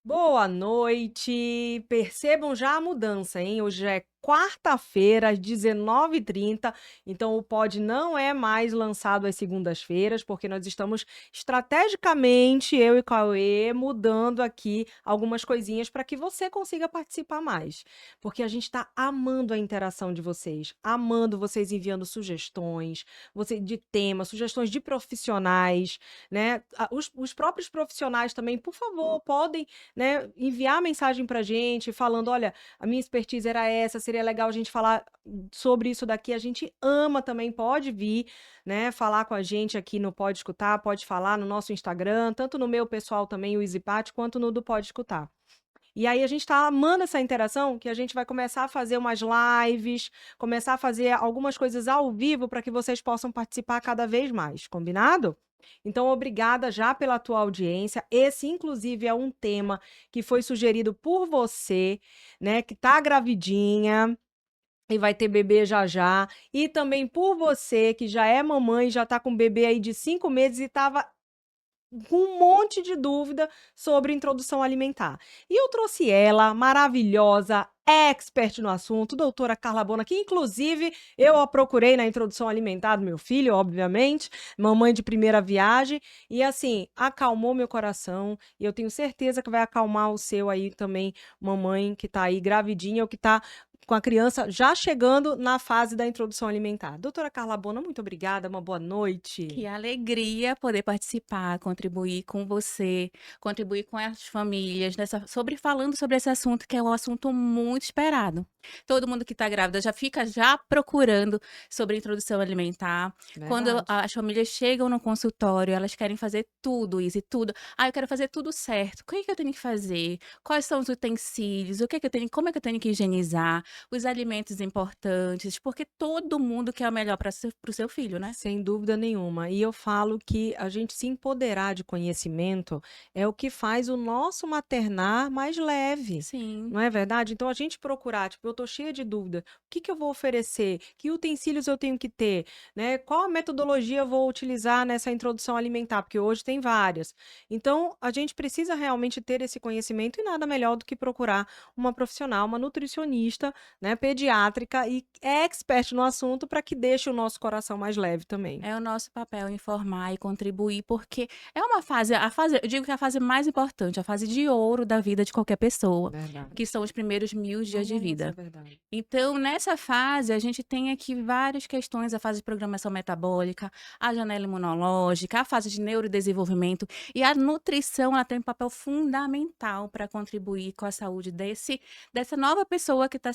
Boa noite. Percebam já a mudança, hein? Hoje já é quarta-feira, às 19h30, então o pod não é mais lançado às segundas-feiras, porque nós estamos estrategicamente, eu e Cauê, mudando aqui algumas coisinhas para que você consiga participar mais. Porque a gente está amando a interação de vocês, amando vocês enviando sugestões, de temas, sugestões de profissionais, né? Os próprios profissionais também, por favor, podem, né, enviar mensagem pra gente falando: "Olha, a minha expertise era essa, seria legal a gente falar sobre isso daqui". A gente ama também, pode vir, né, falar com a gente aqui no Pode Escutar, pode falar no nosso Instagram, tanto no meu pessoal também, o EasyPat, quanto no do Pode Escutar. E aí a gente tá amando essa interação, que a gente vai começar a fazer umas lives, começar a fazer algumas coisas ao vivo para que vocês possam participar cada vez mais, combinado? Então, obrigada já pela tua audiência. Esse, inclusive, é um tema que foi sugerido por você, né, que tá gravidinha e vai ter bebê já já, e também por você que já é mamãe, já tá com bebê aí de 5 meses e estava com um monte de dúvida sobre introdução alimentar. E eu trouxe ela, maravilhosa, expert no assunto, doutora Carla Bona, que inclusive eu a procurei na introdução alimentar do meu filho, obviamente, mamãe de primeira viagem, e assim, acalmou meu coração, e eu tenho certeza que vai acalmar o seu aí também, mamãe que tá aí gravidinha ou que tá com a criança já chegando na fase da introdução alimentar. Doutora Carla Bona, muito obrigada, uma boa noite. Que alegria poder participar, contribuir com você, contribuir com as famílias falando sobre esse assunto que é um assunto muito esperado. Todo mundo que está grávida já fica já procurando sobre introdução alimentar. Quando Verdade. as famílias chegam no consultório, elas querem fazer tudo isso e tudo. Eu quero fazer tudo certo. O que é que eu tenho que fazer? Quais são os utensílios? O que é que eu tenho, como é que eu tenho que higienizar? Os alimentos importantes, porque todo mundo quer o melhor para o seu filho, né? Sem dúvida nenhuma. E eu falo que a gente se empoderar de conhecimento é o que faz o nosso maternar mais leve. Sim. Não é verdade? Então a gente procurar, tipo, eu tô cheia de dúvida, o que que eu vou oferecer? Que utensílios eu tenho que ter, né? Qual a metodologia eu vou utilizar nessa introdução alimentar? Porque hoje tem várias. Então a gente precisa realmente ter esse conhecimento e nada melhor do que procurar uma profissional, uma nutricionista, né, pediátrica e expert no assunto para que deixe o nosso coração mais leve também. É o nosso papel informar e contribuir, porque é uma eu digo que é a fase mais importante, a fase de ouro da vida de qualquer pessoa, Verdade. que são os primeiros 1000 dias de Nossa, é vida. verdade. Então, nessa fase, a gente tem aqui várias questões, a fase de programação metabólica, a janela imunológica, a fase de neurodesenvolvimento, e a nutrição, ela tem um papel fundamental para contribuir com a saúde dessa nova pessoa que está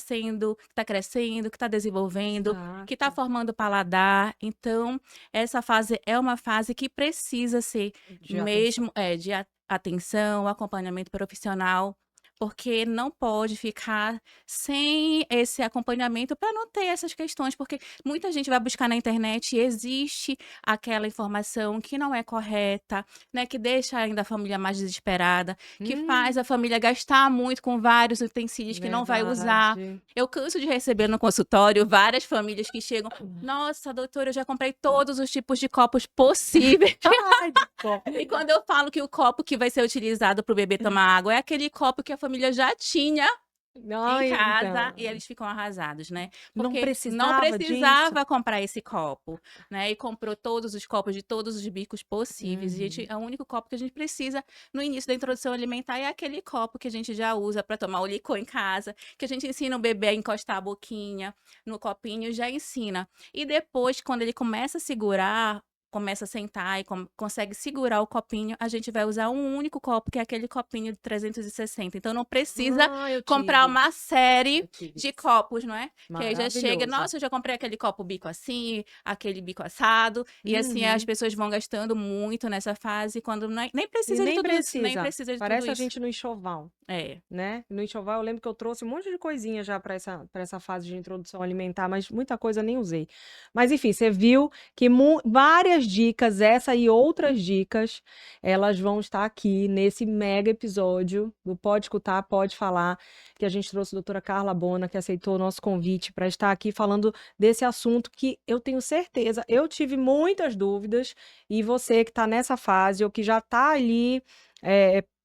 crescendo, que está desenvolvendo, que está Exato. formando paladar. Então, essa fase é uma fase que precisa ser De atenção. mesmo de atenção, acompanhamento profissional, porque não pode ficar sem esse acompanhamento para não ter essas questões, porque muita gente vai buscar na internet e existe aquela informação que não é correta, né, que deixa ainda a família mais desesperada, que faz a Hum, família gastar muito com vários utensílios que não vai usar. verdade. Eu canso de receber no consultório várias famílias que chegam: "Nossa, doutora, eu já comprei todos os tipos de copos possíveis". Ai, dó. E quando eu falo que o copo que vai ser utilizado para o bebê tomar água é aquele copo que a família já tinha em Ai, casa, e então, eles ficam arrasados, né. não Porque não precisava disso? precisava comprar esse copo, né, e comprou todos os copos de todos os bicos possíveis, e a gente Uhum. é o único copo que a gente precisa no início da introdução alimentar é aquele copo que a gente já usa para tomar o licor em casa, que a gente ensina o bebê a encostar a boquinha no copinho, já ensina. E depois, quando ele começa a segurar, começa a sentar e consegue segurar o copinho, a gente vai usar um único copo, que é aquele copinho de 360, então não precisa Ah, eu comprar tive, uma série eu tive de esse. copos, não é? Que aí já chega: Maravilhoso. "Nossa, eu já comprei aquele copo bico assim, aquele bico assado", e assim as Uhum. pessoas vão gastando muito nessa fase quando nem E precisa de nem tudo isso, nem precisa, precisa de tudo parece a isso. gente no enxoval. É. Né, no enxoval eu lembro que eu trouxe um monte de coisinha já para essa fase de introdução alimentar, mas muita coisa nem usei. Mas enfim, você viu que várias dicas, essa e outras dicas, elas vão estar aqui nesse mega episódio do Pode Escutar, Pode Falar, que a gente trouxe a doutora Carla Bona, que aceitou o nosso convite para estar aqui falando desse assunto que eu tenho certeza, eu tive muitas dúvidas, e você que está nessa fase ou que já está ali,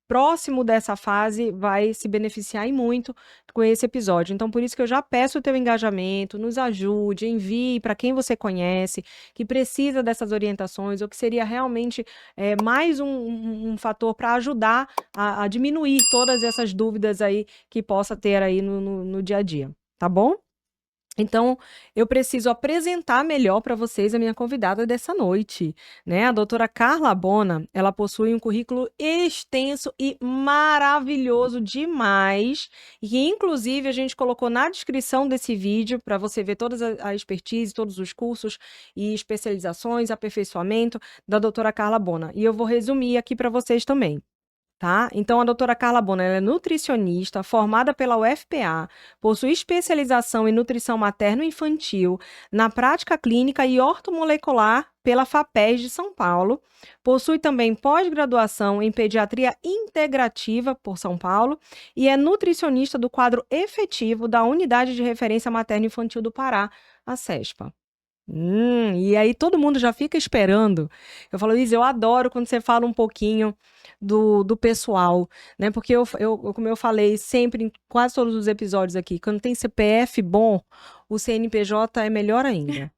próximo dessa fase vai se beneficiar e muito com esse episódio. Então, por isso que eu já peço o teu engajamento, nos ajude, envie para quem você conhece, que precisa dessas orientações, ou que seria realmente mais um fator para ajudar a diminuir todas essas dúvidas aí que possa ter aí no dia a dia, tá bom? Então, eu preciso apresentar melhor para vocês a minha convidada dessa noite, né? A doutora Carla Bona, ela possui um currículo extenso e maravilhoso demais, e inclusive a gente colocou na descrição desse vídeo para você ver toda a expertise, todos os cursos e especializações, aperfeiçoamento da doutora Carla Bona. E eu vou resumir aqui para vocês também. Tá? Então, a doutora Carla Bona, ela é nutricionista, formada pela UFPA, possui especialização em nutrição materno-infantil, na prática clínica e ortomolecular pela FAPES de São Paulo, possui também pós-graduação em pediatria integrativa por São Paulo e é nutricionista do quadro efetivo da Unidade de Referência Materno-Infantil do Pará, a CESPA. E aí todo mundo já fica esperando. Eu falo, Isa, eu adoro quando você fala um pouquinho do pessoal, né? Porque como eu falei sempre em quase todos os episódios aqui, quando tem CPF bom, o CNPJ é melhor ainda.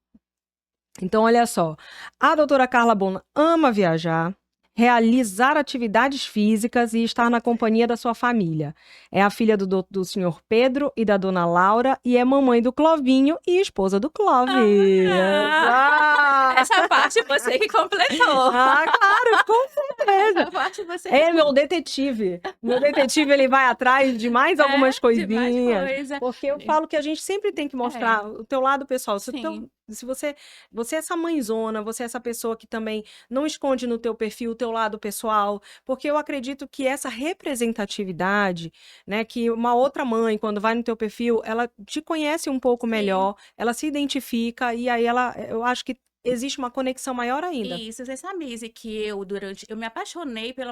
Então, olha só, a doutora Carla Bona ama viajar, realizar atividades físicas e estar na companhia da sua família. É a filha do senhor Pedro e da dona Laura e é mamãe do Clovinho e esposa do Clóvis. Essa parte você que completou. Claro, com certeza. Essa parte você É meu detetive. Meu detetive, ele vai atrás de mais algumas coisinhas. de mais coisa. Porque eu falo que a gente sempre tem que mostrar o teu lado pessoal. Se você é essa mãezona, você é essa pessoa que também não esconde no teu perfil o teu lado pessoal, porque eu acredito que essa representatividade, né, que uma outra mãe, quando vai no teu perfil, ela te conhece um pouco melhor, ela se identifica e aí eu acho que existe uma conexão maior ainda. Isso, você sabe, Izzy, que eu me apaixonei pela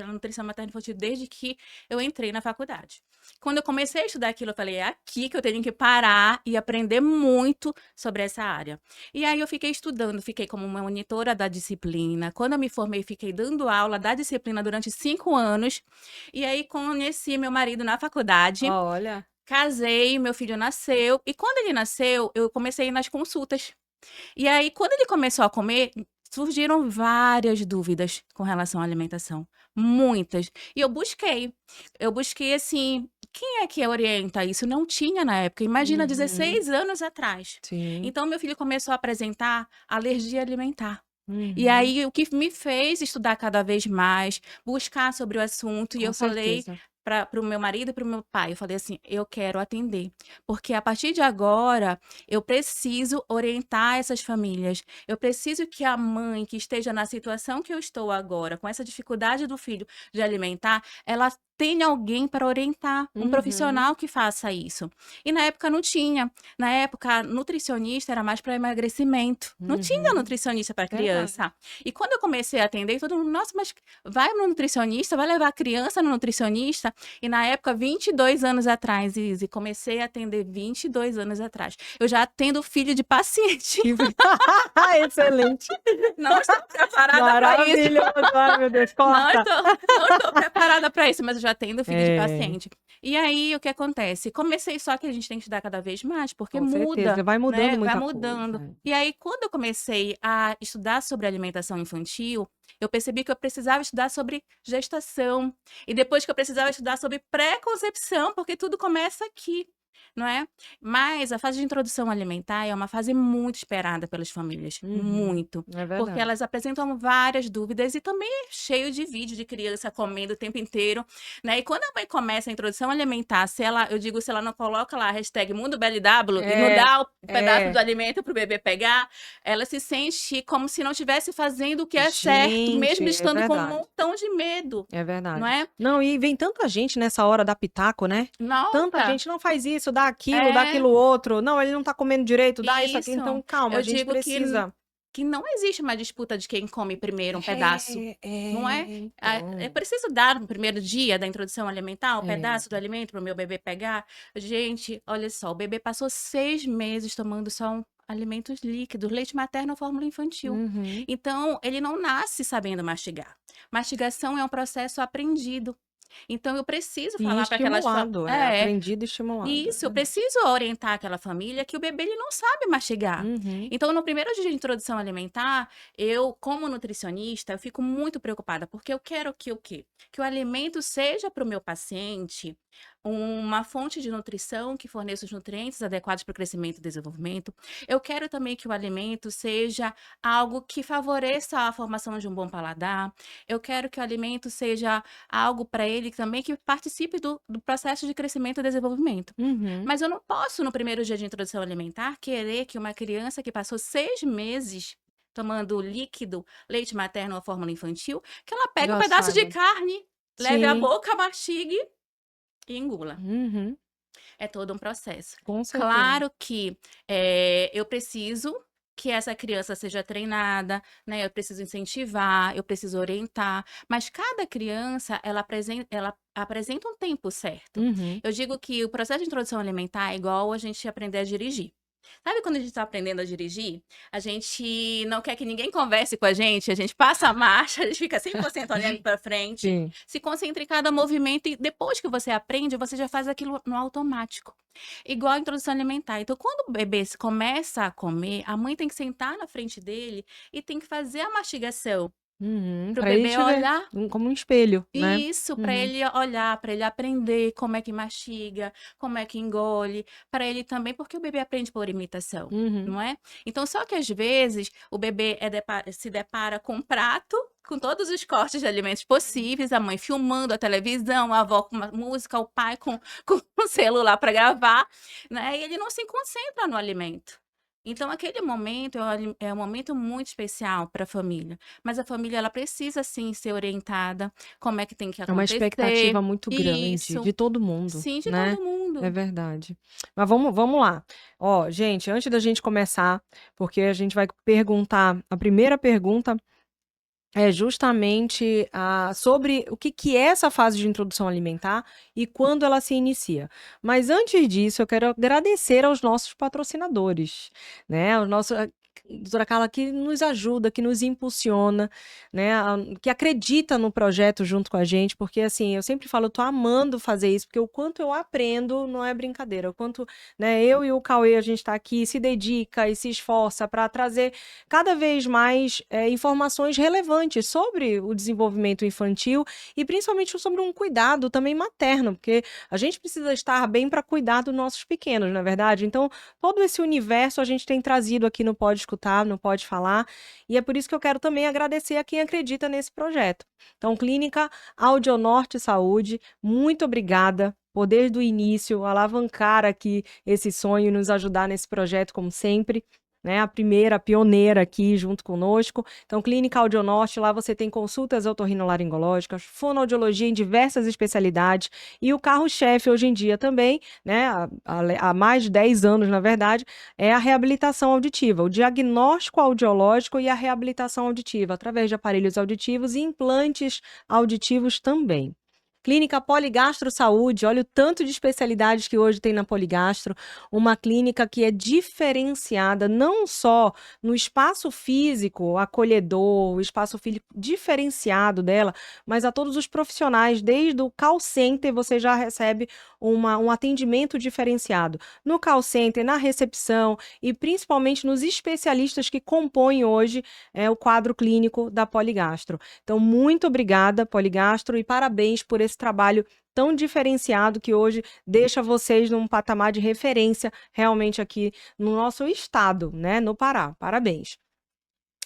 nutrição materno-infantil desde que eu entrei na faculdade. Quando eu comecei a estudar aquilo, eu falei, é aqui que eu tenho que parar e aprender muito sobre essa área. E aí eu fiquei estudando, fiquei como uma monitora da disciplina. Quando eu me formei, fiquei dando aula da disciplina durante 5 anos. E aí conheci meu marido na faculdade. Olha. Casei, meu filho nasceu. E quando ele nasceu, eu comecei a ir nas consultas. E aí, quando ele começou a comer, surgiram várias dúvidas com relação à alimentação. Muitas. E eu busquei assim, quem é que orienta isso? Não tinha na época. Imagina, 16 anos atrás. Sim. Então, meu filho começou a apresentar alergia alimentar. E aí, o que me fez estudar cada vez mais, buscar sobre o assunto, e eu falei para o meu marido e para o meu pai, eu falei assim, eu quero atender, porque a partir de agora, eu preciso orientar essas famílias, eu preciso que a mãe que esteja na situação que eu estou agora, com essa dificuldade do filho de alimentar, ela tenha alguém para orientar, um profissional que faça isso. E na época não tinha. Na época, nutricionista era mais para emagrecimento. Não tinha nutricionista para criança. E quando eu comecei a atender, todo mundo, nossa, mas vai no nutricionista, vai levar a criança no nutricionista? E na época, 22 anos atrás, Izzy, comecei a atender 22 anos atrás. Eu já atendo filho de paciente. Excelente. Não estou preparada para isso. Maravilhoso. Ai, meu Deus, corta. Não estou preparada para isso, mas eu já atendo filho de paciente. E aí, o que acontece? Comecei, só que a gente tem que estudar cada vez mais, porque Com muda. certeza, vai mudando né? muita Vai mudando. coisa. E aí, quando eu comecei a estudar sobre alimentação infantil, eu percebi que eu precisava estudar sobre gestação. E depois que eu precisava estudar sobre pré-concepção, porque tudo começa aqui. Não é? Mas a fase de introdução alimentar é uma fase muito esperada pelas famílias, muito. É verdade. Porque elas apresentam várias dúvidas e também é cheio de vídeo de criança comendo o tempo inteiro, né? E quando a mãe começa a introdução alimentar, se ela não coloca lá a hashtag Mundo BLW e não dá o pedaço do alimento pro bebê pegar, ela se sente como se não estivesse fazendo o que é certo, mesmo estando com um montão de medo. É verdade. Não é? Não, e vem tanta gente nessa hora da pitaco, né? Nossa. Tanta gente não faz isso, dá aquilo, dá aquilo outro. Não, ele não tá comendo direito, dá isso aqui. Isso. Então, calma, Eu a gente digo precisa. que não existe uma disputa de quem come primeiro um pedaço, não é? Então. É preciso dar no primeiro dia da introdução alimentar um pedaço do alimento para o meu bebê pegar. Gente, olha só, o bebê passou 6 meses tomando só alimentos líquidos, leite materno ou fórmula infantil. Uhum. Então, ele não nasce sabendo mastigar. Mastigação é um processo aprendido. Então, eu preciso E falar para aquelas estimulado, aprendido e estimulado, é isso, eu verdade. preciso orientar aquela família que o bebê ele não sabe mastigar. Uhum. Então, no primeiro dia de introdução alimentar, eu, como nutricionista, eu fico muito preocupada, porque eu quero que o quê? Que o alimento seja para o meu paciente uma fonte de nutrição que forneça os nutrientes adequados para o crescimento e desenvolvimento. Eu quero também que o alimento seja algo que favoreça a formação de um bom paladar. Eu quero que o alimento seja algo para ele também que participe do processo de crescimento e desenvolvimento. Uhum. Mas eu não posso, no primeiro dia de introdução alimentar, querer que uma criança que passou 6 meses tomando líquido, leite materno ou fórmula infantil, que ela pegue um Já pedaço de saiba. carne, leve à Sim. boca, mastigue e engula. Uhum. É todo um processo. Com certeza. Claro que eu preciso que essa criança seja treinada, né? Eu preciso incentivar, eu preciso orientar, mas cada criança ela apresenta um tempo certo. Uhum. Eu digo que o processo de introdução alimentar é igual a gente aprender a dirigir. Sabe quando a gente está aprendendo a dirigir? A gente não quer que ninguém converse com a gente passa a marcha, a gente fica 100% olhando para frente, Sim. se concentra em cada movimento e depois que você aprende, você já faz aquilo no automático. Igual a introdução alimentar. Então, quando o bebê começa a comer, a mãe tem que sentar na frente dele e tem que fazer a mastigação Uhum. para o Pra ele bebê te ver, olhar. como um espelho, né. Isso, para Uhum. ele olhar, para ele aprender como é que mastiga, como é que engole, para ele também, porque o bebê aprende por imitação, Uhum. não é? Então, só que às vezes o bebê se depara com um prato com todos os cortes de alimentos possíveis, a mãe filmando a televisão, a avó com uma música, o pai com um celular para gravar, né? E ele não se concentra no alimento. Então, aquele momento é um momento muito especial para a família. Mas a família, ela precisa sim ser orientada, como é que tem que É uma acontecer. expectativa muito grande Isso, de todo mundo, sim, de né. todo É mundo. verdade. Mas vamos lá. Ó, gente, antes da gente começar, porque a gente vai perguntar a primeira pergunta é justamente sobre o que que é essa fase de introdução alimentar e quando ela se inicia. Mas antes disso, eu quero agradecer aos nossos patrocinadores, né, ao nosso doutora Carla que nos ajuda, que nos impulsiona, né, que acredita no projeto junto com a gente, porque assim, eu sempre falo, eu tô amando fazer isso, porque o quanto eu aprendo não é brincadeira, o quanto, né, eu e o Cauê, a gente tá aqui, se dedica e se esforça para trazer cada vez mais informações relevantes sobre o desenvolvimento infantil e principalmente sobre um cuidado também materno, porque a gente precisa estar bem para cuidar dos nossos pequenos, não é verdade? Então, todo esse universo a gente tem trazido aqui no Pode Escutar, no Pode Falar, e é por isso que eu quero também agradecer a quem acredita nesse projeto. Então, Clínica Audionorte Saúde, muito obrigada por desde o início alavancar aqui esse sonho e nos ajudar nesse projeto, como sempre, né, a primeira, a pioneira aqui junto conosco. Então, Clínica Audionorte, lá você tem consultas otorrinolaringológicas, fonoaudiologia em diversas especialidades e o carro-chefe hoje em dia também, né, há mais de 10 anos, na verdade, é a reabilitação auditiva, o diagnóstico audiológico e a reabilitação auditiva, através de aparelhos auditivos e implantes auditivos também. Clínica Poligastro Saúde, olha o tanto de especialidades que hoje tem na Poligastro, uma clínica que é diferenciada não só no espaço físico acolhedor, o espaço físico diferenciado dela, mas a todos os profissionais, desde o call center você já recebe um atendimento diferenciado. No call center, na recepção e principalmente nos especialistas que compõem hoje o quadro clínico da Poligastro. Então, muito obrigada, Poligastro, e parabéns por esse trabalho tão diferenciado que hoje deixa vocês num patamar de referência realmente aqui no nosso estado, né, no Pará. Parabéns.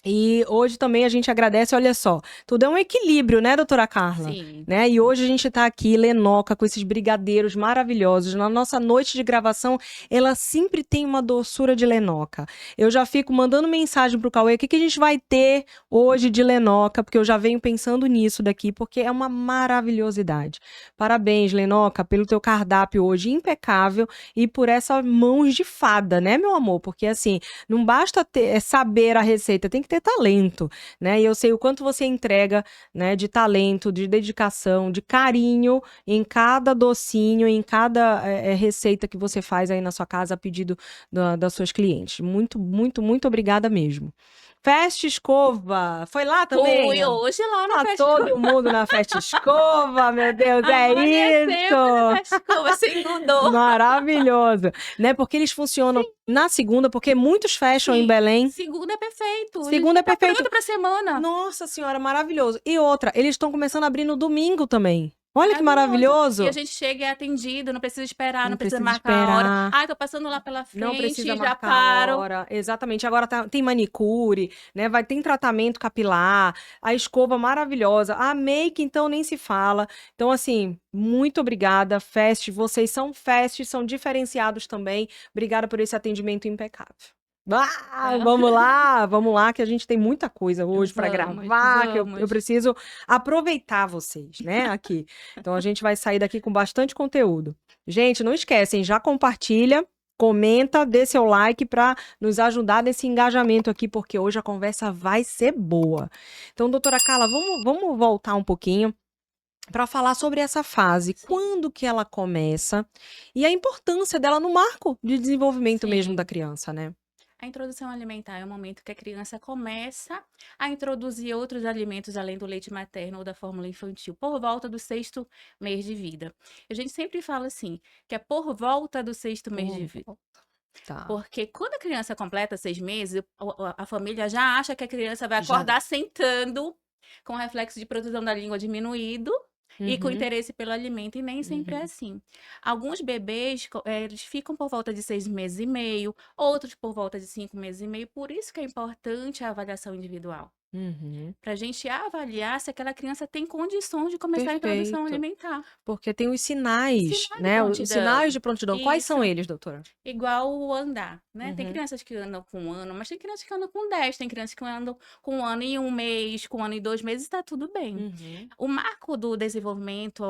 E hoje também a gente agradece, olha só, tudo é um equilíbrio, né, doutora Carla? Sim. Né? E hoje a gente tá aqui, Lenoca, com esses brigadeiros maravilhosos. Na nossa noite de gravação, ela sempre tem uma doçura de Lenoca. Eu já fico mandando mensagem pro Cauê, o que que a gente vai ter hoje de Lenoca, porque eu já venho pensando nisso daqui, porque é uma maravilhosidade. Parabéns, Lenoca, pelo teu cardápio hoje impecável e por essa mãos de fada, né, meu amor? Porque assim, não basta saber a receita, tem que que ter talento, né? E eu sei o quanto você entrega, né, de talento, de dedicação, de carinho em cada docinho, em cada receita que você faz aí na sua casa a pedido das suas clientes. Muito, muito, muito obrigada mesmo. Festa Escova, foi lá também? Fui hoje lá na Tá Festa todo Escova. mundo na Festa Escova, meu Deus, é Amanhecemos na isso! Festa Escova, segundou. Maravilhoso, né? Porque eles funcionam na segunda, porque muitos fecham em Sim, Belém. segunda é perfeito. A gente Segunda já é tá perfeito. pronto pra semana. Nossa senhora, maravilhoso. E outra, eles estão começando a abrir no domingo também. Olha que Maravilhoso. E a maravilhoso. gente chega e é atendido, não precisa esperar, Não não precisa precisa marcar a hora. esperar. Ai, tô passando lá pela Não precisa frente, já marcar a paro. hora. Exatamente. Agora tem manicure, né? Tem tratamento capilar, a escova maravilhosa, a make, então, nem se fala. Então, assim, muito obrigada, Fest. Vocês são Fest, são diferenciados também. Obrigada por esse atendimento impecável. Vamos lá, que a gente tem muita coisa hoje para Vamos, gravar, que eu vamos. preciso aproveitar vocês, né, aqui. Então a gente vai sair daqui com bastante conteúdo. Gente, não esquecem, já compartilha, comenta, dê seu like para nos ajudar nesse engajamento aqui, porque hoje a conversa vai ser boa. Então, doutora Carla, vamos voltar um pouquinho para falar sobre essa fase, quando que ela começa e a importância dela no marco de desenvolvimento mesmo da Sim. criança, né? A introdução alimentar é o momento que a criança começa a introduzir outros alimentos além do leite materno ou da fórmula infantil, por volta do 6º mês de vida. A gente sempre fala assim, que é por volta do 6º mês de vida. Tá. Porque quando a criança completa 6 meses, a família já acha que a criança vai Já. acordar sentando, com reflexo de produção da língua diminuído e com Uhum. interesse pelo alimento, e nem sempre é assim. Alguns bebês, eles ficam por volta de 6 meses e meio, outros por volta de 5 meses e meio, por isso que é importante a avaliação individual. Uhum. Para a gente avaliar se aquela criança tem condições de começar a introdução Perfeito. alimentar. Porque tem os sinais, Sinais de né? Os prontidão. sinais de prontidão. Quais são Isso. eles, doutora? Igual o andar, né? Tem Uhum. crianças que andam com 1 ano, mas tem crianças que andam com 10, tem crianças que andam com 1 ano e 1 mês, com 1 ano e 2 meses, está tudo bem. Uhum. O marco do desenvolvimento,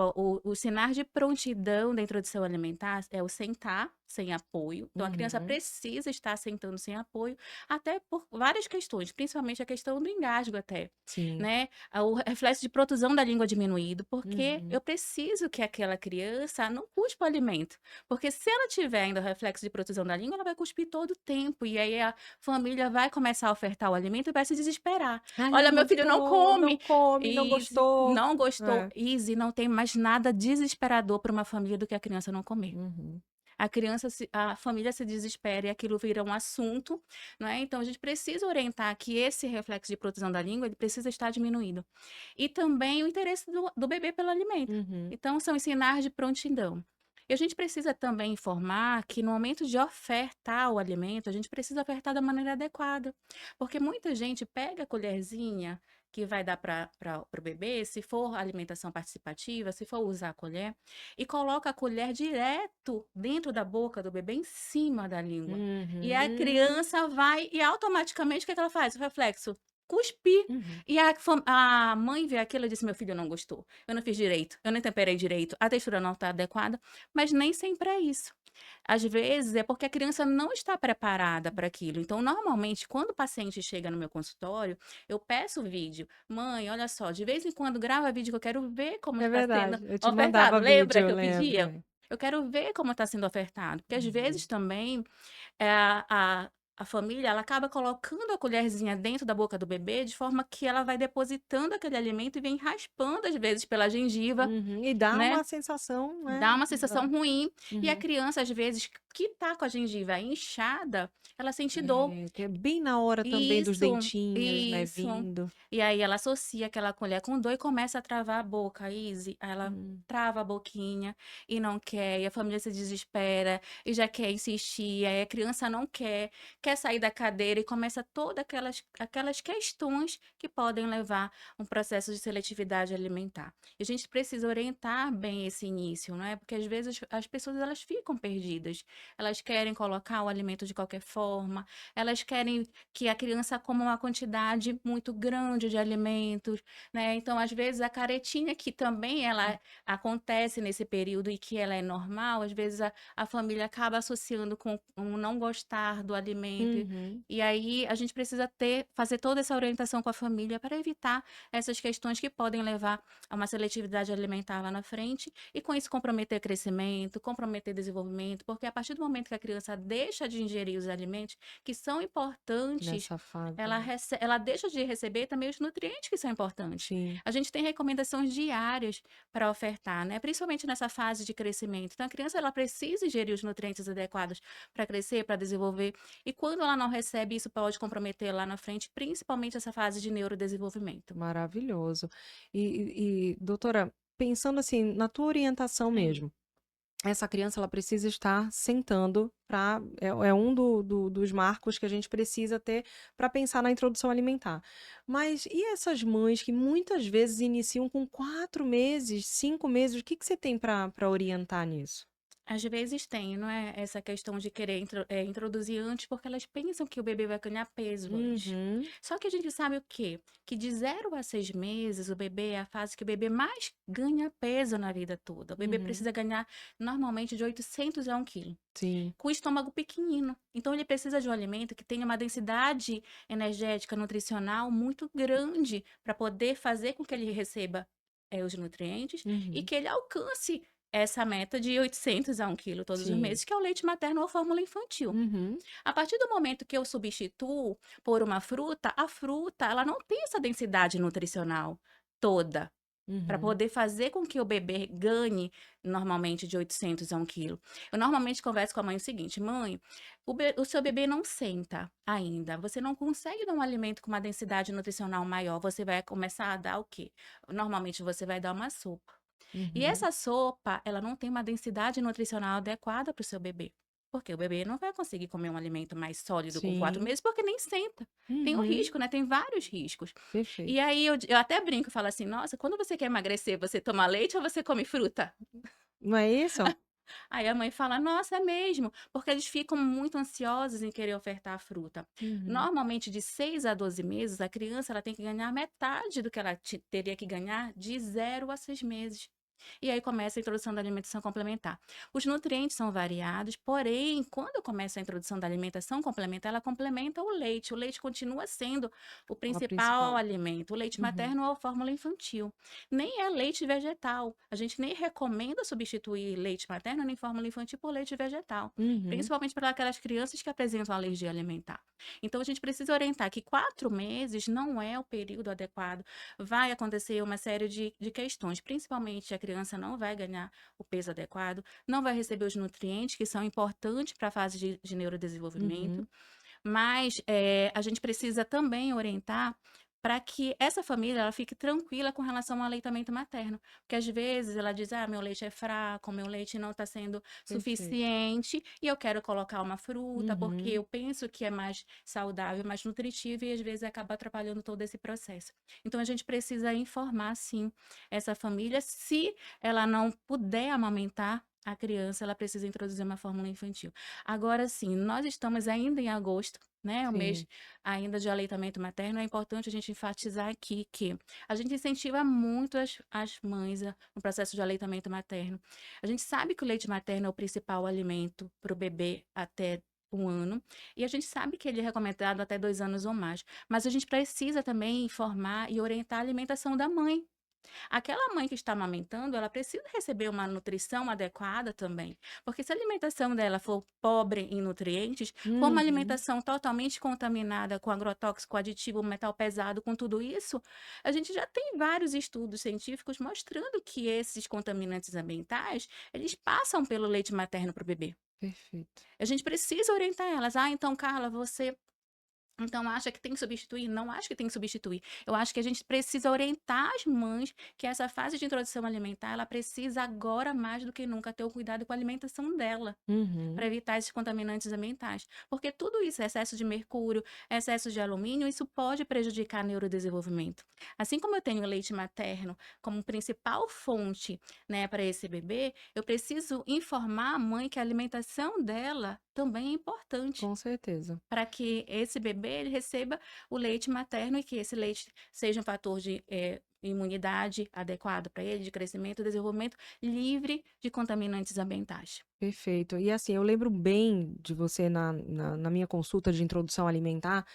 os sinais de prontidão da introdução alimentar é o sentar sem apoio. Então, a criança Uhum. precisa estar sentando sem apoio, até por várias questões, principalmente a questão do engasgo até, Sim. né? O reflexo de protusão da língua diminuído, porque Uhum. eu preciso que aquela criança não cuspa o alimento. Porque se ela tiver ainda o reflexo de protusão da língua, ela vai cuspir todo o tempo. E aí a família vai começar a ofertar o alimento e vai se desesperar. Ai, Olha, meu filho não come. não Easy, gostou. não gostou. É. Easy, não tem mais nada desesperador para uma família do que a criança não comer. Uhum. A família se desespera e aquilo vira um assunto, né? Então a gente precisa orientar que esse reflexo de protusão da língua ele precisa estar diminuído. E também o interesse do bebê pelo alimento. Uhum. Então são os sinais de prontidão. E a gente precisa também informar que no momento de ofertar o alimento, a gente precisa ofertar da maneira adequada. Porque muita gente pega a colherzinha que vai dar para o bebê, se for alimentação participativa, se for usar a colher, e coloca a colher direto dentro da boca do bebê, em cima da língua. E a Uhum. criança vai e automaticamente o que ela faz? O reflexo. Cuspir. Uhum. E a mãe vê aquilo e diz: meu filho não gostou. Eu não fiz direito, eu não temperei direito, a textura não está adequada, mas nem sempre é isso. Às vezes é porque a criança não está preparada para aquilo. Então, normalmente, quando o paciente chega no meu consultório, eu peço vídeo. Mãe, olha só, de vez em quando grava vídeo que eu quero ver como É está verdade. sendo Eu te ofertado. mandava Lembra vídeo, que eu eu pedia? lembro. Eu quero ver como está sendo ofertado. Porque às vezes Uhum. também a família ela acaba colocando a colherzinha dentro da boca do bebê de forma que ela vai depositando aquele alimento e vem raspando, às vezes, pela gengiva, Uhum. E dá né? uma sensação, né? Dá uma sensação ruim. E a Uhum. criança, às vezes, que tá com a gengiva inchada, ela sente dor. Que é bem na hora também dos Isso, dentinhos, né, isso. vindo. E aí ela associa aquela colher com dor e começa a travar a boca, Izzy. Aí ela trava a boquinha e não quer, e a família se desespera e já quer insistir, aí a criança não quer sair da cadeira e começa todas aquelas questões que podem levar a um processo de seletividade alimentar. E a gente precisa orientar bem esse início, não é? Porque às vezes as pessoas elas ficam perdidas. Elas querem colocar o alimento de qualquer forma, elas querem que a criança coma uma quantidade muito grande de alimentos, né? Então, às vezes, a caretinha, que também ela acontece nesse período e que ela é normal, às vezes a família acaba associando com um não gostar do alimento nutriente. Uhum. E aí a gente precisa fazer toda essa orientação com a família para evitar essas questões que podem levar a uma seletividade alimentar lá na frente e com isso comprometer crescimento, comprometer desenvolvimento, porque a partir do momento que a criança deixa de ingerir os alimentos que são importantes, Nessa fase, ela, né. ela deixa de receber também os nutrientes que são importantes. Sim. A gente tem recomendações diárias para ofertar, né? Principalmente nessa fase de crescimento. Então, a criança ela precisa ingerir os nutrientes adequados para crescer, para desenvolver. E quando ela não recebe, isso pode comprometer lá na frente, principalmente essa fase de neurodesenvolvimento. Maravilhoso. Doutora, pensando assim, na tua orientação Sim. mesmo, essa criança ela precisa estar sentando para é um dos marcos que a gente precisa ter para pensar na introdução alimentar. Mas e essas mães que muitas vezes iniciam com 4 meses, 5 meses, o que que você tem para orientar nisso? Às vezes tem, não é? Essa questão de querer introduzir antes, porque elas pensam que o bebê vai ganhar peso antes. Uhum, Só que a gente sabe o quê? Que de 0 a 6 meses, o bebê é a fase que o bebê mais ganha peso na vida toda. O bebê uhum. precisa ganhar normalmente de 800 a 1 quilo, Sim. com o estômago pequenino. Então, ele precisa de um alimento que tenha uma densidade energética, nutricional muito grande para poder fazer com que ele receba os nutrientes e Uhum. que ele alcance essa meta de 800 a 1 quilo todos os Sim. meses, que é o leite materno ou fórmula infantil. Uhum. A partir do momento que eu substituo por uma fruta, a fruta ela não tem essa densidade nutricional toda para Uhum. poder fazer com que o bebê ganhe normalmente de 800 a 1 quilo. Eu normalmente converso com a mãe o seguinte: mãe, o seu bebê não senta ainda, você não consegue dar um alimento com uma densidade nutricional maior, você vai começar a dar o quê? Normalmente você vai dar uma sopa. E Uhum. essa sopa, ela não tem uma densidade nutricional adequada para o seu bebê. Porque o bebê não vai conseguir comer um alimento mais sólido com 4 Sim. meses, porque nem senta. Tem um Uhum. risco, né? Tem vários riscos. E Perfeito. aí eu até brinco, falo assim: "Nossa, quando você quer emagrecer, você toma leite ou você come fruta?". Não é isso? Aí a mãe fala: "Nossa, é mesmo", porque eles ficam muito ansiosos em querer ofertar a fruta. Uhum. Normalmente de 6 a 12 meses, a criança ela tem que ganhar metade do que ela teria que ganhar de 0 a 6 meses. E aí começa a introdução da alimentação complementar. Os nutrientes são variados, porém, quando começa a introdução da alimentação complementar, ela complementa o leite. O leite continua sendo o A principal principal. alimento. O leite Uhum. materno ou a fórmula infantil. Nem é leite vegetal. A gente nem recomenda substituir leite materno nem fórmula infantil por leite vegetal, Uhum. principalmente para aquelas crianças que apresentam alergia alimentar. Então, a gente precisa orientar que 4 meses não é o período adequado. Vai acontecer uma série de questões, principalmente a criança não vai ganhar o peso adequado, não vai receber os nutrientes que são importantes para a fase de neurodesenvolvimento, Uhum. mas, a gente precisa também orientar para que essa família ela fique tranquila com relação ao aleitamento materno, porque às vezes ela diz: "Ah, meu leite é fraco, meu leite não está sendo Perfeito. suficiente e eu quero colocar uma fruta, porque Uhum. eu penso que é mais saudável, mais nutritivo", e às vezes acaba atrapalhando todo esse processo. Então a gente precisa informar sim essa família, se ela não puder amamentar a criança, ela precisa introduzir uma fórmula infantil. Agora sim, nós estamos ainda em agosto, né, o mês Sim. ainda de aleitamento materno. É importante a gente enfatizar aqui que a gente incentiva muito as mães no processo de aleitamento materno. A gente sabe que o leite materno é o principal alimento para o bebê até 1 ano, e a gente sabe que ele é recomendado até 2 anos ou mais, mas a gente precisa também informar e orientar a alimentação da mãe. Aquela mãe que está amamentando, ela precisa receber uma nutrição adequada também, porque se a alimentação dela for pobre em nutrientes, for uma Uhum. alimentação totalmente contaminada com agrotóxico, aditivo, metal pesado, com tudo isso, a gente já tem vários estudos científicos mostrando que esses contaminantes ambientais, eles passam pelo leite materno para o bebê. Perfeito. A gente precisa orientar elas: "Ah, então Carla, você então acha que tem que substituir?". Não acho que tem que substituir. Eu acho que a gente precisa orientar as mães que essa fase de introdução alimentar, ela precisa agora mais do que nunca ter o cuidado com a alimentação dela, para Uhum. evitar esses contaminantes ambientais. Porque tudo isso, excesso de mercúrio, excesso de alumínio, isso pode prejudicar o neurodesenvolvimento. Assim como eu tenho o leite materno como principal fonte, né, para esse bebê, eu preciso informar a mãe que a alimentação dela também é importante Com certeza. para que esse bebê ele receba o leite materno e que esse leite seja um fator de imunidade adequada para ele, de crescimento e desenvolvimento, livre de contaminantes ambientais. Perfeito. E assim, eu lembro bem de você na minha consulta de introdução alimentar,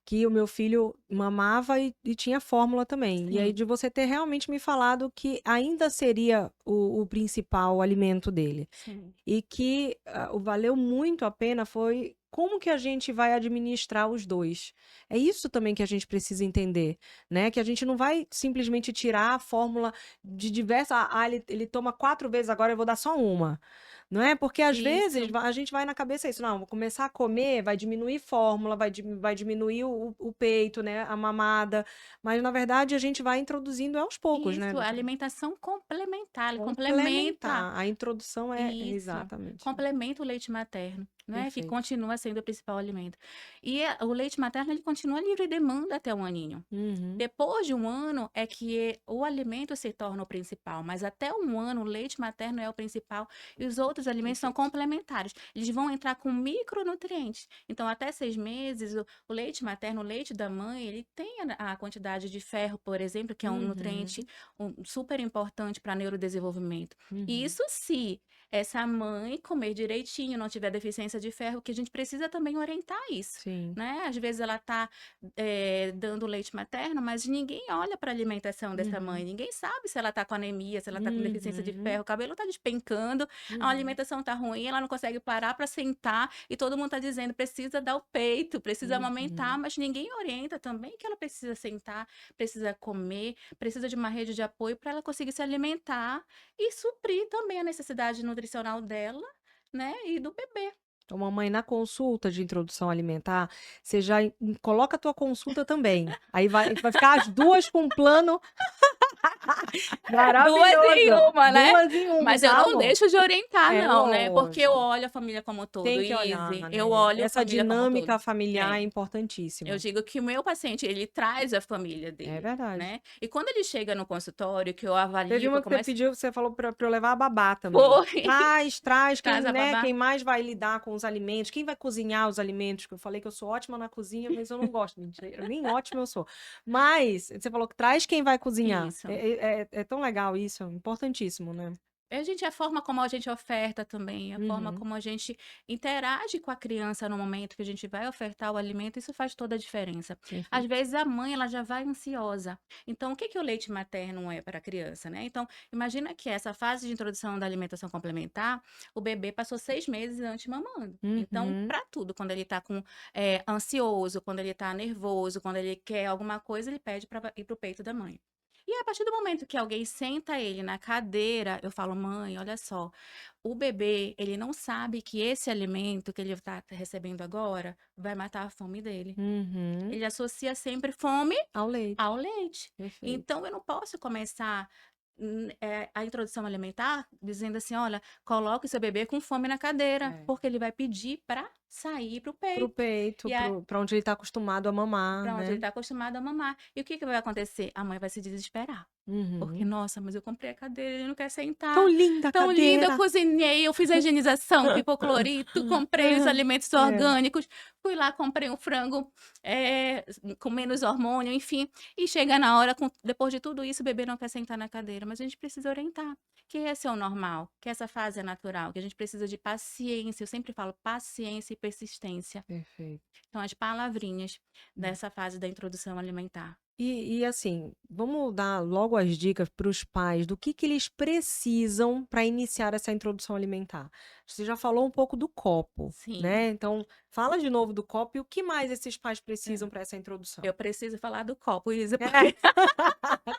que o meu filho mamava e tinha fórmula também. E aí Sim, de você ter realmente me falado que ainda seria o principal alimento dele. sim. E que o valeu muito a pena foi como que a gente vai administrar os dois. É isso também que a gente precisa entender, né? Que a gente não vai simplesmente tirar a fórmula de diversas. Ah, ele toma 4 vezes, agora eu vou dar só uma. Não é? Porque às vezes Isso, a gente vai na cabeça isso, não, vou começar a comer, vai diminuir fórmula, vai diminuir o peito, né? A mamada. Mas na verdade a gente vai introduzindo aos poucos, né, isso, a doutora? alimentação complementar, ele complementa. Complementar. A introdução é Isso, exatamente. complementa o leite materno, né, que Perfeito. continua sendo o principal alimento. E o leite materno, ele continua livre demanda até 1 aninho. Uhum. Depois de 1 ano é que o alimento se torna o principal, mas até 1 ano o leite materno é o principal e os outros alimentos são Perfeito. complementares. Eles vão entrar com micronutrientes. Então, até 6 meses, o leite materno, o leite da mãe, ele tem a quantidade de ferro, por exemplo, que é um nutriente Uhum. super importante para neurodesenvolvimento. E Uhum. isso se essa mãe comer direitinho, não tiver deficiência de ferro, que a gente precisa também orientar isso, Sim. né? Às vezes ela está dando leite materno, mas ninguém olha para a alimentação dessa mãe, Uhum. ninguém sabe se ela está com anemia, se ela está com deficiência de Uhum. ferro, o cabelo está despencando, a Uhum. alimentação está ruim, ela não consegue parar para sentar e todo mundo está dizendo precisa dar o peito, precisa amamentar, Uhum. mas ninguém orienta também que ela precisa sentar, precisa comer, precisa de uma rede de apoio para ela conseguir se alimentar e suprir também a necessidade nutricional dela, né, e do bebê. Então, mamãe, na consulta de introdução alimentar, você já coloca a tua consulta também. Aí vai ficar as duas com um plano 2 em maravilhoso. 1, né. 2 em 1, Mas eu tá, não amor? deixo de orientar É não, né, porque eu lógico. olho a família como um todo, Tem que olhar, Izzy, eu né? olho a Essa família como um todo. dinâmica familiar é É. Eu importantíssima. digo que o meu paciente, ele traz a família É dele, verdade. né. E quando ele chega no consultório, que eu Teve avalio, que uma eu que você começo pediu, você falou pra eu levar a babá também. foi, Traz quem, traz a né, babá. quem mais vai lidar com os alimentos, quem vai cozinhar os alimentos, que eu falei que eu sou ótima na cozinha, mas eu não gosto, mentira, nem ótima eu sou. Mas você falou que traz quem vai cozinhar. Isso. É tão legal isso, é importantíssimo, né? A forma como a gente oferta também, a forma Uhum, como a gente interage com a criança no momento que a gente vai ofertar o alimento, isso faz toda a diferença. Às perfeito. vezes a mãe, ela já vai ansiosa. Então, o que que o leite materno é para a criança, né? Então, imagina que essa fase de introdução da alimentação complementar, o bebê passou 6 meses antes mamando. Então, Uhum, para tudo, quando ele está ansioso, quando ele está nervoso, quando ele quer alguma coisa, ele pede para ir para o peito da mãe. E a partir do momento que alguém senta ele na cadeira, eu falo: "Mãe, olha só, o bebê, ele não sabe que esse alimento que ele está recebendo agora vai matar a fome dele. uhum. Ele associa sempre fome Ao leite, ao leite. perfeito. Então eu não posso começar, a introdução alimentar dizendo assim: "Olha, coloque o seu bebê com fome na cadeira", É. porque ele vai pedir para sair para o Pro peito. peito, E a pra onde ele tá acostumado a mamar, Pra onde ele né? está acostumado a mamar. E o que que vai acontecer? A mãe vai se desesperar. Porque, Uhum. nossa, mas eu comprei a cadeira, ele não quer Tão sentar. linda a Tão linda, eu cadeira. cozinhei, eu fiz a higienização com hipoclorito, comprei os alimentos É. orgânicos, fui lá, comprei um frango, com menos hormônio, enfim. E chega na hora, depois de tudo isso, o bebê não quer sentar na cadeira. Mas a gente precisa orientar que esse é o normal, que essa fase é natural, que a gente precisa de paciência. Eu sempre falo paciência e persistência. Perfeito. São as palavrinhas Hum. dessa fase da introdução alimentar. Assim, vamos dar logo as dicas para os pais do que eles precisam para iniciar essa introdução alimentar. Você já falou um pouco do copo, Sim. né? Então, fala de novo do copo e o que mais esses pais É. precisam para essa introdução. Eu preciso falar do copo, Isa, É. porque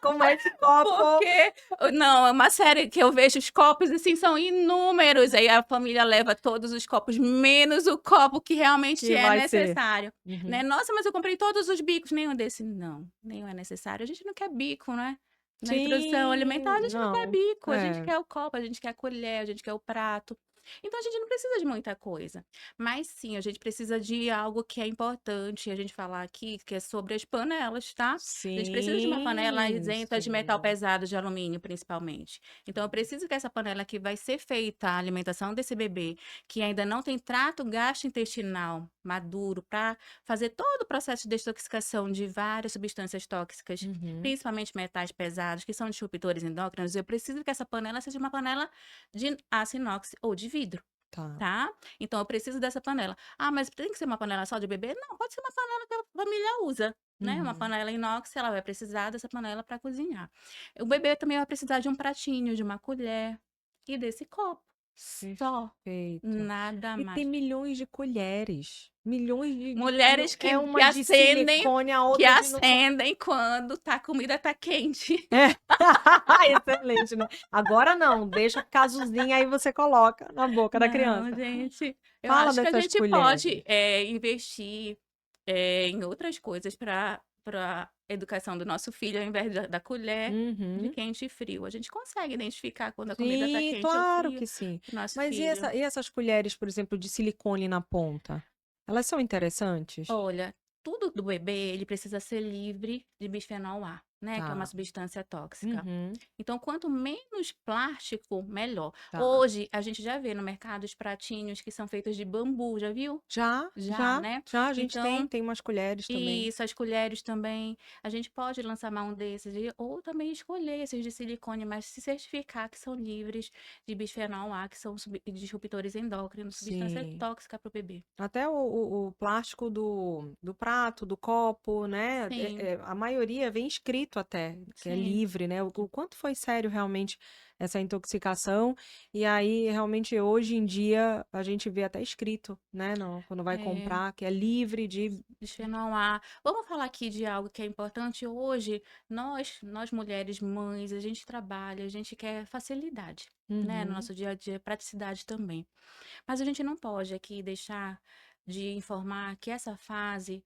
Como é esse copo? porque não, é uma série que eu vejo os copos, assim, são inúmeros, aí a família leva todos os copos, menos o copo que realmente Que é vai ser? necessário, né. Uhum. "Nossa, mas eu comprei todos os bicos", nenhum desse não, nenhum é necessário. A gente não quer bico, né. Na introdução alimentar, Sim, a gente não quer não. bico, a gente É. quer o copo, a gente quer a colher, a gente quer o prato. Então a gente não precisa de muita coisa. Mas sim, a gente precisa de algo que é importante a gente falar aqui, que é sobre as panelas, tá? A gente precisa de uma panela Sim, isenta de metal sim. pesado, de alumínio, principalmente. Então eu preciso que essa panela que vai ser feita a alimentação desse bebê, que ainda não tem trato gastrointestinal maduro, para fazer todo o processo de detoxificação de várias substâncias tóxicas, Uhum. principalmente metais pesados, que são disruptores endócrinos, eu preciso que essa panela seja uma panela de aço inox ou de vidro, Tá. tá? Então eu preciso dessa panela. Ah, mas tem que ser uma panela só de bebê? Não, pode ser uma panela que a família usa, né? Uma Uhum. panela inox, ela vai precisar dessa panela para cozinhar. O bebê também vai precisar de um pratinho, de uma colher e desse copo. Só, Perfeito. nada E tem mais. milhões de colheres, milhões de Mulheres é que uma de acendem silicone, a que outra de não sei acendem quando a comida tá quente. é. Excelente, né. Agora não, deixa a casuzinha, aí você coloca na boca da Não, criança. gente, eu Fala acho que a dessas gente pode, colheres. investir, em outras coisas para educação do nosso filho, ao invés da colher de Uhum. quente e frio. A gente consegue identificar quando a comida tá Sim, quente ou claro frio que sim. para o nosso Mas filho. e essas colheres, por exemplo, de silicone na ponta? Elas são interessantes? Olha, tudo do bebê, ele precisa ser livre de bisfenol A, né, que é uma Tá. substância tóxica. Uhum. Então, quanto menos plástico, melhor. Tá. Hoje, a gente já vê no mercado os pratinhos que são feitos de bambu, já viu? Já, Já, já, né? já, a gente Então, tem umas colheres também. isso, as colheres também. A gente pode lançar mão desses ou também escolher esses de silicone, mas se certificar que são livres de bisfenol A, que são disruptores endócrinos, substância Sim. tóxica para o bebê. Até o plástico do prato, do copo, né, Sim, a maioria vem escrito até, que é sim. livre, né, o quanto foi sério realmente essa intoxicação, e aí realmente hoje em dia a gente vê até escrito, né, quando vai É. comprar, que é livre de Bisfenol A. Vamos falar aqui de algo que é importante hoje. Nós mulheres, mães, a gente trabalha, a gente quer facilidade, né, no Uhum, nosso dia a dia, praticidade também. Mas a gente não pode aqui deixar de informar que essa fase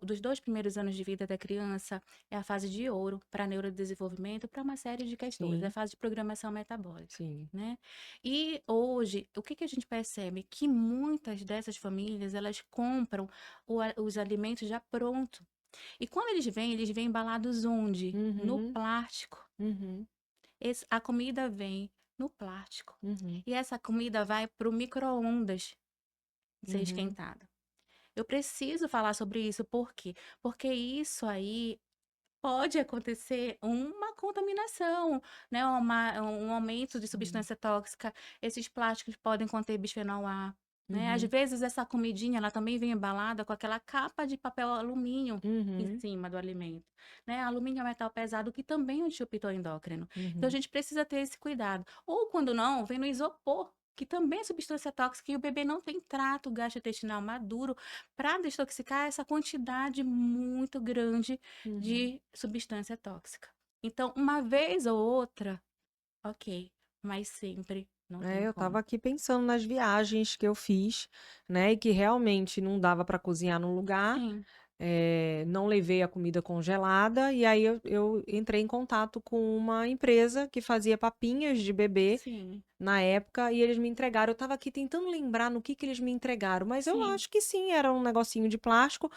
dos 2 primeiros anos de vida da criança é a fase de ouro para neurodesenvolvimento, para uma série de questões, é a sim, fase de programação metabólica. sim. Né? E hoje, o que que a gente percebe? Que muitas dessas famílias, elas compram os alimentos já pronto. E quando eles vêm embalados onde? No Uhum, plástico. uhum, A comida vem no plástico. uhum, E essa comida vai para o micro-ondas ser uhum, esquentada. Eu preciso falar sobre isso, por quê? Porque isso aí pode acontecer uma contaminação, né? Um aumento de sim, substância tóxica. Esses plásticos podem conter bisfenol A. Né? Às uhum, vezes essa comidinha ela também vem embalada com aquela capa de papel alumínio em uhum, cima do alimento, né? Alumínio é um metal pesado que também é um disruptor endócrino. Então a uhum, gente precisa ter esse cuidado. Ou quando não, vem no isopor, que também é substância tóxica e o bebê não tem trato gastrointestinal maduro para detoxicar essa quantidade muito grande uhum. de substância tóxica. Então, uma vez ou outra, ok, mas sempre não É, tem eu como. estava aqui pensando nas viagens que eu fiz, né, e que realmente não dava para cozinhar no lugar, Sim, não levei a comida congelada, e aí eu entrei em contato com uma empresa que fazia papinhas de bebê sim, na época, e eles me entregaram. Eu estava aqui tentando lembrar no que eles me entregaram, mas eu sim, acho que sim, era um negocinho de plástico,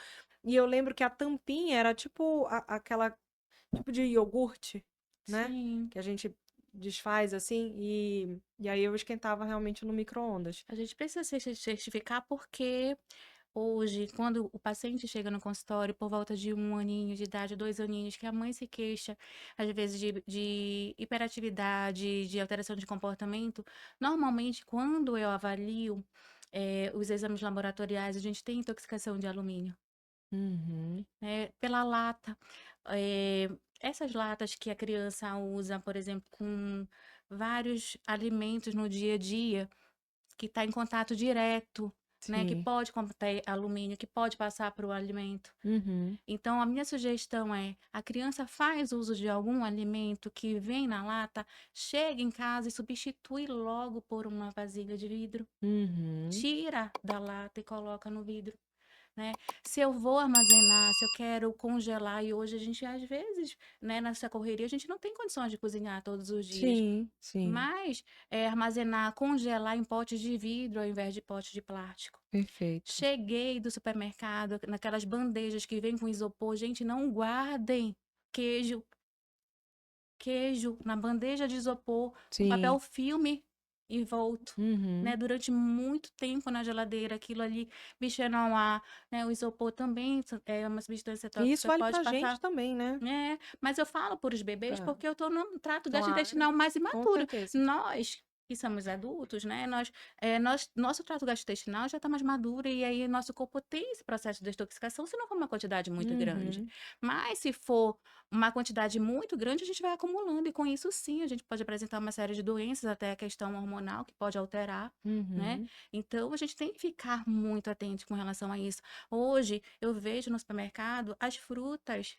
e eu lembro que a tampinha era tipo aquela tipo de iogurte, né? sim. Que a gente desfaz assim, e aí eu esquentava realmente no micro-ondas. A gente precisa se certificar porque hoje, quando o paciente chega no consultório por volta de 1 aninho de idade, 2 aninhos, que a mãe se queixa, às vezes, de hiperatividade, de alteração de comportamento, normalmente, quando eu avalio, os exames laboratoriais, a gente tem intoxicação de alumínio, Uhum, né, pela lata. Eh, Essas latas que a criança usa, por exemplo, com vários alimentos no dia a dia, que está em contato direto, né, que sim. pode conter alumínio, que pode passar para o alimento. Uhum, Então, a minha sugestão é: a criança faz uso de algum alimento que vem na lata, chega em casa e substitui logo por uma vasilha de vidro. uhum, Tira da lata e coloca no vidro. né? Se eu vou armazenar, se eu quero congelar, e hoje a gente, às vezes, né, nessa correria, a gente não tem condições de cozinhar todos os dias. Sim, sim. Mas armazenar, congelar em potes de vidro ao invés de potes de plástico. Perfeito. Cheguei do supermercado, naquelas bandejas que vem com isopor. Gente, não guardem queijo na bandeja de isopor, com papel Sim. filme envolto, né? Uhum. Durante muito tempo na geladeira, aquilo ali mexendo ao ar, né? O isopor também é uma substância E tóxica, isso você vale pode pra gente passar. também, né? Mas eu falo para os bebês É. porque eu estou no trato Claro, gastrointestinal mais com imaturo. certeza. Nós que somos adultos, né? Nosso trato gastrointestinal já está mais maduro e aí nosso corpo tem esse processo de desintoxicação se não for uma quantidade muito grande. Uhum. Mas se for uma quantidade muito grande, a gente vai acumulando e com isso sim a gente pode apresentar uma série de doenças, até a questão hormonal que pode alterar, né? Uhum. Então a gente tem que ficar muito atento com relação a isso. Hoje eu vejo no supermercado as frutas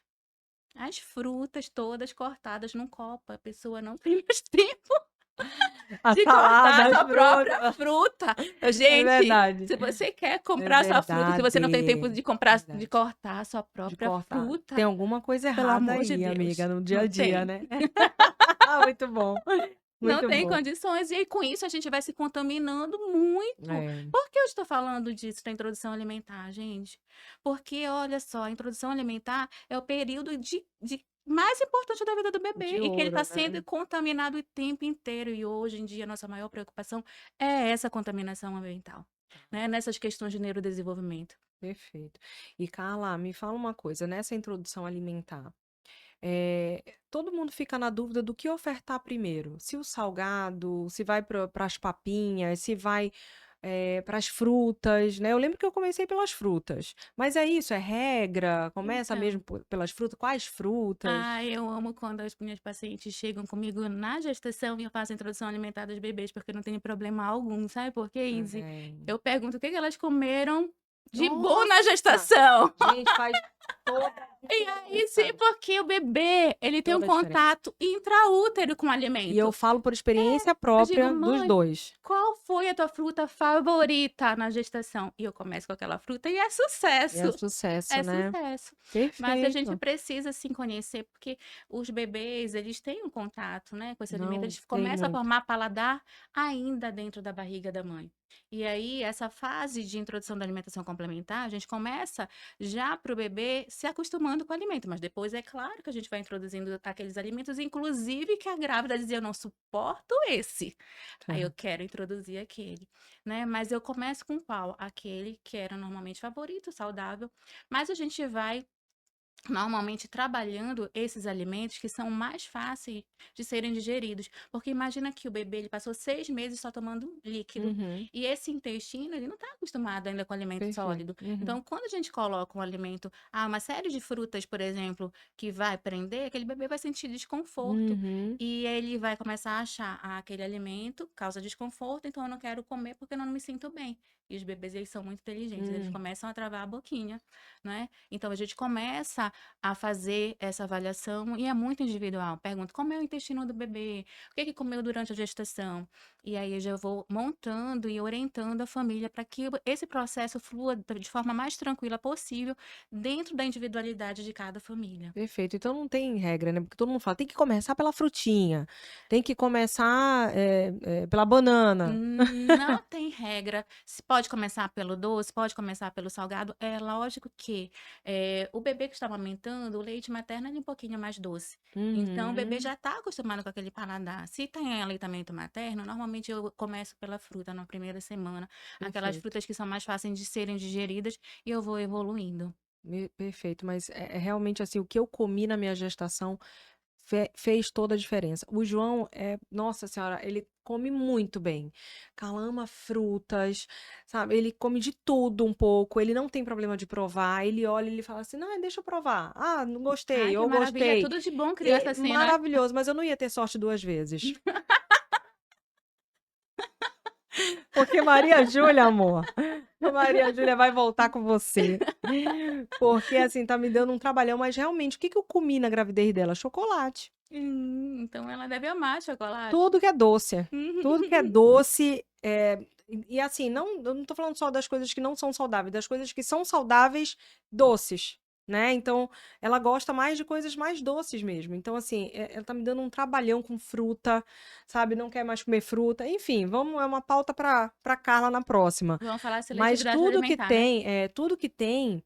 todas cortadas num copo. A pessoa não tem mais tempo A de cortar salada, a as sua própria frutas. fruta. É Gente, verdade. se você quer É comprar sua fruta, se você não tem tempo verdade. de comprar, de Verdade. cortar a sua De própria cortar. Tem fruta, alguma coisa pelo errada amor de aí, amiga, Deus, no dia não a dia, tem. né? Muito bom. Não Muito tem bom. condições, e aí com isso a gente vai se contaminando muito. É. Por que eu estou falando disso da introdução alimentar, gente? Porque, olha só, a introdução alimentar é o período de mais importante da vida do bebê De e que ele está ouro, sendo né? contaminado o tempo inteiro. E hoje em dia, a nossa maior preocupação é essa contaminação ambiental, né? Nessas questões de neurodesenvolvimento. Perfeito. E Carla, me fala uma coisa, nessa introdução alimentar, todo mundo fica na dúvida do que ofertar primeiro. Se o salgado, se vai para as papinhas, se vai para as frutas, né? Eu lembro que eu comecei pelas frutas. Mas é isso, é regra? Começa mesmo Então, pelas frutas? Quais frutas? eu amo quando as minhas pacientes chegam comigo na gestação e eu faço a introdução alimentar dos bebês, porque não tem problema algum, sabe por quê, Izzy? É. Eu pergunto o que que elas comeram de bom na Nossa! gestação. Gente, faz toda a E aí, sim, diferença. porque o bebê, ele tem um Toda a diferença. contato intraútero com o E eu alimento. falo por experiência Eu digo, própria dos mãe, dois. qual foi a tua fruta favorita na gestação? E eu começo com aquela fruta e é E é sucesso. sucesso, É né? sucesso. Mas a gente Perfeito. precisa sim conhecer, porque os bebês, eles têm um contato, né, com esse alimento, Não, eles tem começam a muito. formar paladar ainda dentro da barriga da mãe. E aí, essa fase de introdução da alimentação complementar, a gente começa já para o bebê se acostumando com o alimento, mas depois é claro que a gente vai introduzindo aqueles alimentos, inclusive que a grávida dizia, eu não suporto esse. Aí eu Tá. quero introduzir aquele, né? Mas eu começo com qual? Aquele que era normalmente favorito, saudável, mas a gente vai normalmente trabalhando esses alimentos que são mais fáceis de serem digeridos. Porque imagina que o bebê ele passou 6 meses só tomando líquido. Uhum. E esse intestino, ele não está acostumado ainda com alimento Perfeito. sólido. Uhum. Então, quando a gente coloca um alimento, uma série de frutas, por exemplo, que vai prender, aquele bebê vai sentir desconforto. Uhum. E ele vai começar a achar, aquele alimento causa desconforto, então eu não quero comer porque eu não me sinto bem. E os bebês, eles são muito inteligentes, eles Hum. começam a travar a boquinha, né? Então, a gente começa a fazer essa avaliação e é muito individual. Pergunto, como é o intestino do bebê? O que que comeu durante a gestação? E aí eu já vou montando e orientando a família para que esse processo flua de forma mais tranquila possível dentro da individualidade de cada família. Perfeito. Então não tem regra, né? Porque todo mundo fala, tem que começar pela frutinha, tem que começar pela banana. Não tem regra. Se pode começar pelo doce, pode começar pelo salgado. É lógico que o bebê que está amamentando, o leite materno é um pouquinho mais doce. Então, o bebê Uhum. já está acostumado com aquele paladar. Se tem aleitamento materno, normalmente eu começo pela fruta na primeira semana. Aquelas Perfeito. frutas que são mais fáceis de serem digeridas e eu vou evoluindo. Perfeito. Mas é realmente assim, o que eu comi na minha gestação fez toda a diferença. O João nossa senhora, ele come muito bem. Calama frutas, sabe? Ele come de tudo um pouco. Ele não tem problema de provar. Ele olha e ele fala assim: não, deixa eu provar. Ah, não Ai, gostei, que ou maravilha. É gostei. tudo de bom criança assim, né? Maravilhoso, mas eu não ia ter sorte duas vezes. Porque Maria Júlia, amor. A Maria Júlia vai voltar com você. Porque, assim, tá me dando um trabalhão, mas realmente, o que que eu comi na gravidez dela? Chocolate. Então ela deve amar chocolate. Tudo que é doce. Uhum. Tudo que é doce. E assim, não, eu não tô falando só das coisas que não são saudáveis, das coisas que são saudáveis, doces. Né? Então, ela gosta mais de coisas mais doces mesmo. Então, assim, ela tá me dando um trabalhão com fruta, sabe? Não quer mais comer fruta. Enfim, vamos, é uma pauta para Carla na próxima. Vamos falar Mas seletividade alimentar, né? tudo que tem,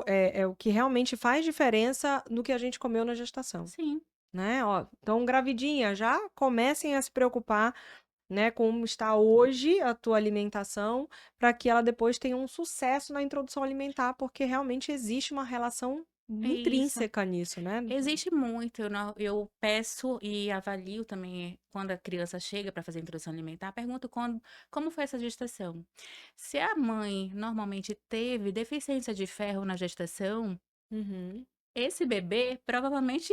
é o que realmente faz diferença no que a gente comeu na gestação, Sim. né? Ó, então, gravidinha, já comecem a se preocupar, né, como está hoje a tua alimentação, para que ela depois tenha um sucesso na introdução alimentar, porque realmente existe uma relação É isso. intrínseca nisso, né? Existe muito, eu peço e avalio também quando a criança chega para fazer a introdução alimentar, pergunto como foi essa gestação. Se a mãe normalmente teve deficiência de ferro na gestação, Uhum. esse bebê provavelmente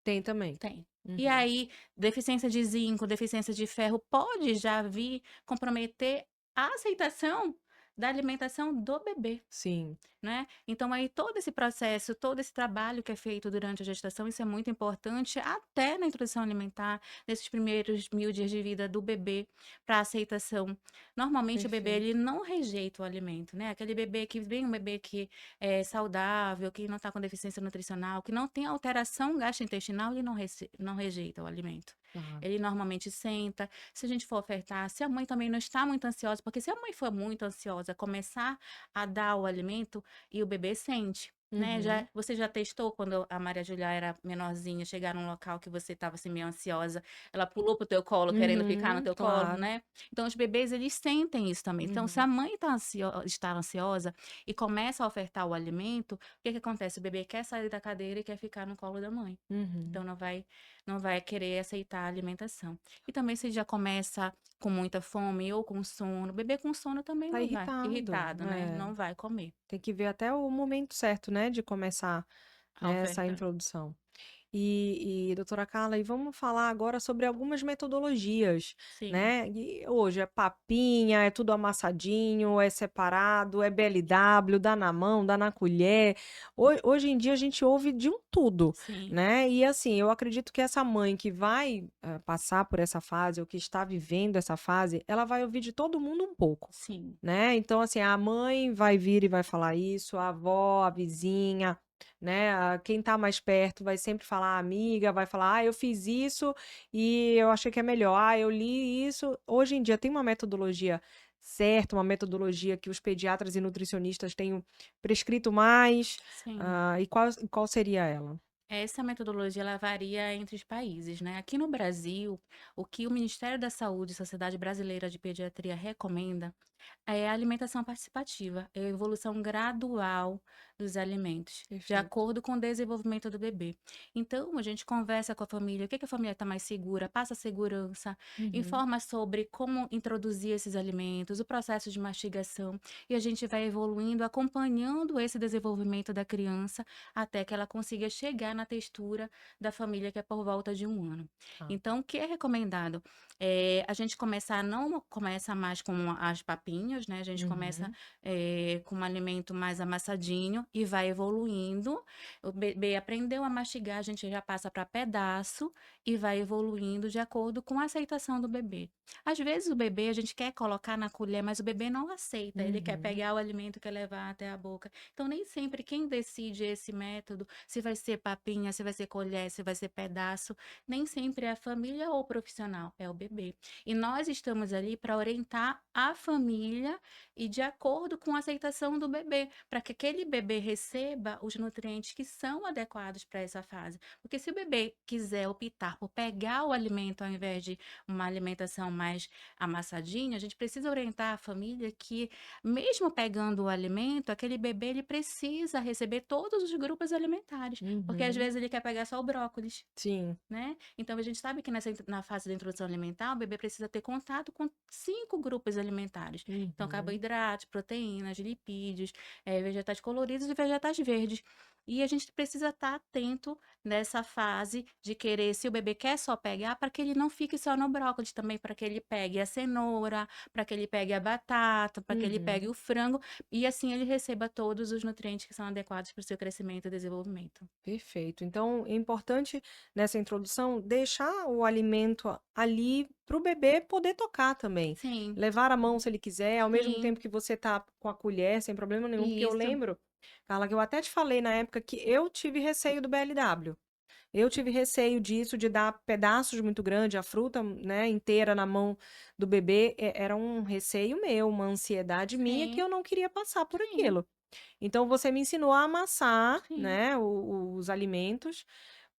Tem também. tem. E Uhum. aí, deficiência de zinco, deficiência de ferro pode já vir comprometer a aceitação da alimentação do bebê. Sim. Né? Então, aí todo esse processo, todo esse trabalho que é feito durante a gestação, isso é muito importante, até na introdução alimentar, nesses primeiros 1000 dias de vida do bebê, para aceitação. Normalmente, o bebê Perfeito. ele não rejeita o alimento, né? Aquele bebê que vem um bebê que é saudável, que não está com deficiência nutricional, que não tem alteração gastrointestinal, ele não rejeita o alimento. Tá. Ele normalmente senta. Se a gente for ofertar, se a mãe também não está muito ansiosa, porque se a mãe for muito ansiosa, começar a dar o alimento, e o bebê sente, né? Uhum. Você já testou quando a Maria Júlia era menorzinha, chegar num local que você estava assim meio ansiosa, ela pulou pro teu colo querendo ficar no Uhum. teu colo, Claro. né? Então os bebês eles sentem isso também. Então se Uhum. a mãe está ansiosa e começa a ofertar o alimento, o que que acontece? O bebê quer sair da cadeira e quer ficar no colo da mãe. Uhum. Então não vai querer aceitar a alimentação. E também se já começa com muita fome ou com sono, bebê com sono também Tá não vai, irritado. irritado, né? Não vai comer. Tem que ver até o momento certo, né, de começar, A né, essa oferta. introdução. Doutora Carla, e vamos falar agora sobre algumas metodologias, Sim, né? E hoje é papinha, é tudo amassadinho, é separado, é BLW, dá na mão, dá na colher. Hoje em dia a gente ouve de um tudo, sim, né? E assim, eu acredito que essa mãe que vai passar por essa fase, ou que está vivendo essa fase, ela vai ouvir de todo mundo um pouco. sim, Né? Então, assim, a mãe vai vir e vai falar isso, a avó, a vizinha, né? Quem tá mais perto vai sempre falar, a amiga vai falar, eu fiz isso e eu achei que é melhor, eu li isso. Hoje em dia tem uma metodologia certa, uma metodologia que os pediatras e nutricionistas têm prescrito mais, sim. e qual seria ela? Essa metodologia ela varia entre os países, né? Aqui no Brasil, o que o Ministério da Saúde e Sociedade Brasileira de Pediatria recomenda é a alimentação participativa, é a evolução gradual dos alimentos, de Perfeito. acordo com o desenvolvimento do bebê. Então, a gente conversa com a família, o que que a família está mais segura, passa segurança, Uhum. informa sobre como introduzir esses alimentos, o processo de mastigação, e a gente vai evoluindo, acompanhando esse desenvolvimento da criança até que ela consiga chegar na textura da família, que é por volta de 1 ano. Tá. Então, o que é recomendado? A gente não começa mais com as papinhas, né? A gente começa Uhum. com um alimento mais amassadinho e vai evoluindo. O bebê aprendeu a mastigar, a gente já passa para pedaço e vai evoluindo de acordo com a aceitação do bebê. Às vezes o bebê a gente quer colocar na colher, mas o bebê não aceita. Ele quer Uhum. pegar o alimento e quer levar até a boca. Então, nem sempre quem decide esse método, se vai ser papinha, se vai ser colher, se vai ser pedaço, nem sempre é a família ou o profissional, é o bebê. E nós estamos ali para orientar a família e de acordo com a aceitação do bebê, para que aquele bebê receba os nutrientes que são adequados para essa fase. Porque se o bebê quiser optar por pegar o alimento ao invés de uma alimentação mais amassadinha, a gente precisa orientar a família que, mesmo pegando o alimento, aquele bebê ele precisa receber todos os grupos alimentares, porque às Uhum. vezes ele quer pegar só o brócolis. Sim. Né? Então, a gente sabe que na fase da introdução alimentar, o bebê precisa ter contato com 5 grupos alimentares. Então, Uhum. carboidratos, proteínas, lipídios, vegetais coloridos e vegetais verdes. E a gente precisa estar atento nessa fase de querer, se o bebê quer só pegar, para que ele não fique só no brócolis, também para que ele pegue a cenoura, para que ele pegue a batata, para que ele pegue Uhum. o frango, e assim ele receba todos os nutrientes que são adequados para o seu crescimento e desenvolvimento. Perfeito. Então, é importante nessa introdução deixar o alimento ali para o bebê poder tocar também. Sim, Levar a mão se ele quiser, ao mesmo sim, tempo que você tá com a colher, sem problema nenhum, porque eu isso, lembro, Carla, que eu até te falei na época que eu tive receio do BLW. Eu tive receio disso, de dar pedaços muito grandes, a fruta, né, inteira na mão do bebê. Era um receio meu, uma ansiedade minha que sim, eu não queria passar por sim, aquilo. Então você me ensinou a amassar, sim, né, os alimentos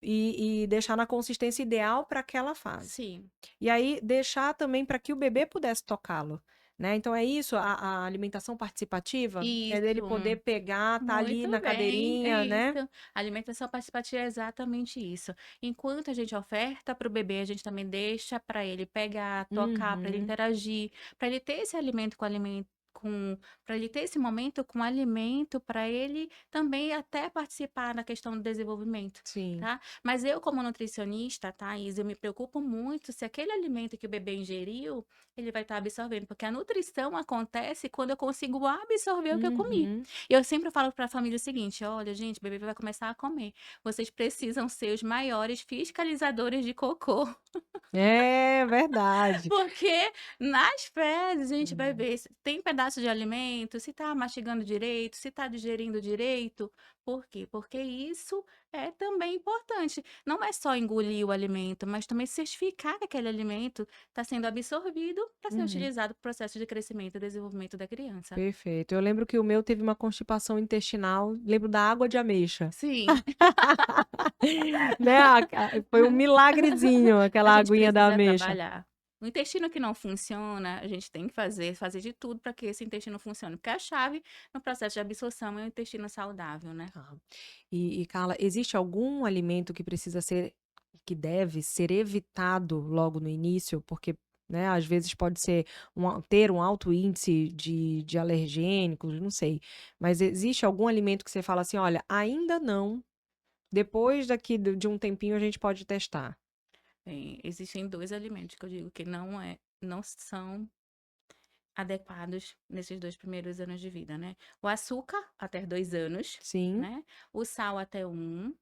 e deixar na consistência ideal para aquela fase. sim. E aí deixar também para que o bebê pudesse tocá-lo, né? Então é isso, a alimentação participativa é dele Isso. poder pegar, tá ali Muito na bem, é cadeirinha, isso. né? A alimentação participativa é exatamente isso. Enquanto a gente oferta para o bebê, a gente também deixa para ele pegar, tocar, para ele Uhum, interagir, para ele ter esse alimento com alimento. Para ele ter esse momento com alimento, para ele também até participar da questão do desenvolvimento, sim. tá? Mas eu, como nutricionista, Thaís, eu me preocupo muito se aquele alimento que o bebê ingeriu, ele vai estar absorvendo, porque a nutrição acontece quando eu consigo absorver o que eu comi. Uhum. E eu sempre falo para a família o seguinte: olha, gente, o bebê vai começar a comer. Vocês precisam ser os maiores fiscalizadores de cocô, É verdade. porque nas fezes a gente vai Hum. ver se tem pedaço de alimento, se tá mastigando direito, se tá digerindo direito. Por quê? Porque isso é também importante. Não é só engolir o alimento, mas também certificar que aquele alimento está sendo absorvido para ser Uhum. utilizado para o processo de crescimento e desenvolvimento da criança. Perfeito. Eu lembro que o meu teve uma constipação intestinal, lembro da água de ameixa. Sim. Né? Foi um milagrezinho A aquela gente aguinha da precisa ameixa. trabalhar. O intestino que não funciona, a gente tem que fazer de tudo para que esse intestino funcione, porque a chave no processo de absorção é o intestino saudável, né. Tá. Carla, existe algum alimento que precisa ser, que deve ser evitado logo no início? Porque, né, às vezes pode ser ter um alto índice de alergênicos, não sei. Mas existe algum alimento que você fala assim, olha, ainda não, depois daqui de um tempinho a gente pode testar? Existem 2 alimentos que eu digo que não são adequados nesses 2 primeiros anos de vida, né. O açúcar até 2 anos, Sim. né, o sal até 1,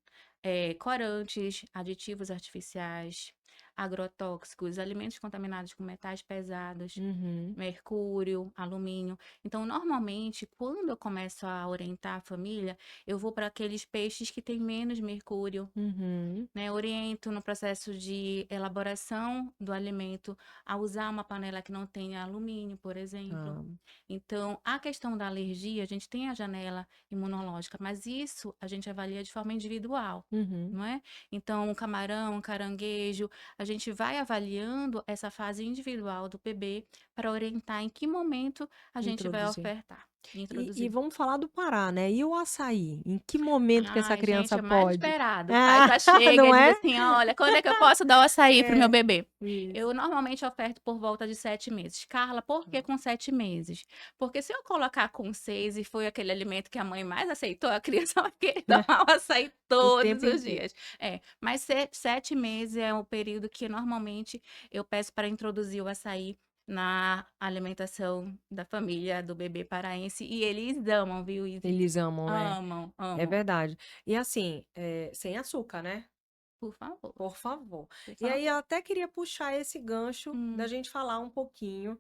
corantes, aditivos artificiais, agrotóxicos, alimentos contaminados com metais pesados, Uhum. mercúrio, alumínio. Então, normalmente, quando eu começo a orientar a família, eu vou para aqueles peixes que têm menos mercúrio, Uhum. né, oriento no processo de elaboração do alimento a usar uma panela que não tenha alumínio, por exemplo. Tá. Então, a questão da alergia, a gente tem a janela imunológica, mas isso a gente avalia de forma individual, Uhum. não é? Então, o camarão, o caranguejo, a gente vai avaliando essa fase individual do bebê para orientar em que momento a gente vai Introduzir. ofertar e E introduzir. vamos falar do Pará, né? E o açaí? Em que momento que essa Ai, gente, criança é mais pode? esperado. O pai Ah, já chega e não diz é? assim: "Olha, quando é que eu posso dar o açaí para o meu É, bebê?". isso. Eu normalmente oferto por volta de 7 meses. Carla, por que Tá. com 7 meses? Porque se eu colocar com 6 e foi aquele alimento que a mãe mais aceitou, a criança vai querer tomar o açaí O todos tempo os inteiro. dias. Mas 7 meses é o período que normalmente eu peço para introduzir o açaí na alimentação da família do bebê paraense e eles amam, viu, Isis? Eles amam, é. Amam, É amam. verdade. E assim, sem açúcar, né? Por favor, Por favor. por E aí eu favor. até queria puxar esse gancho da Hum, gente falar um pouquinho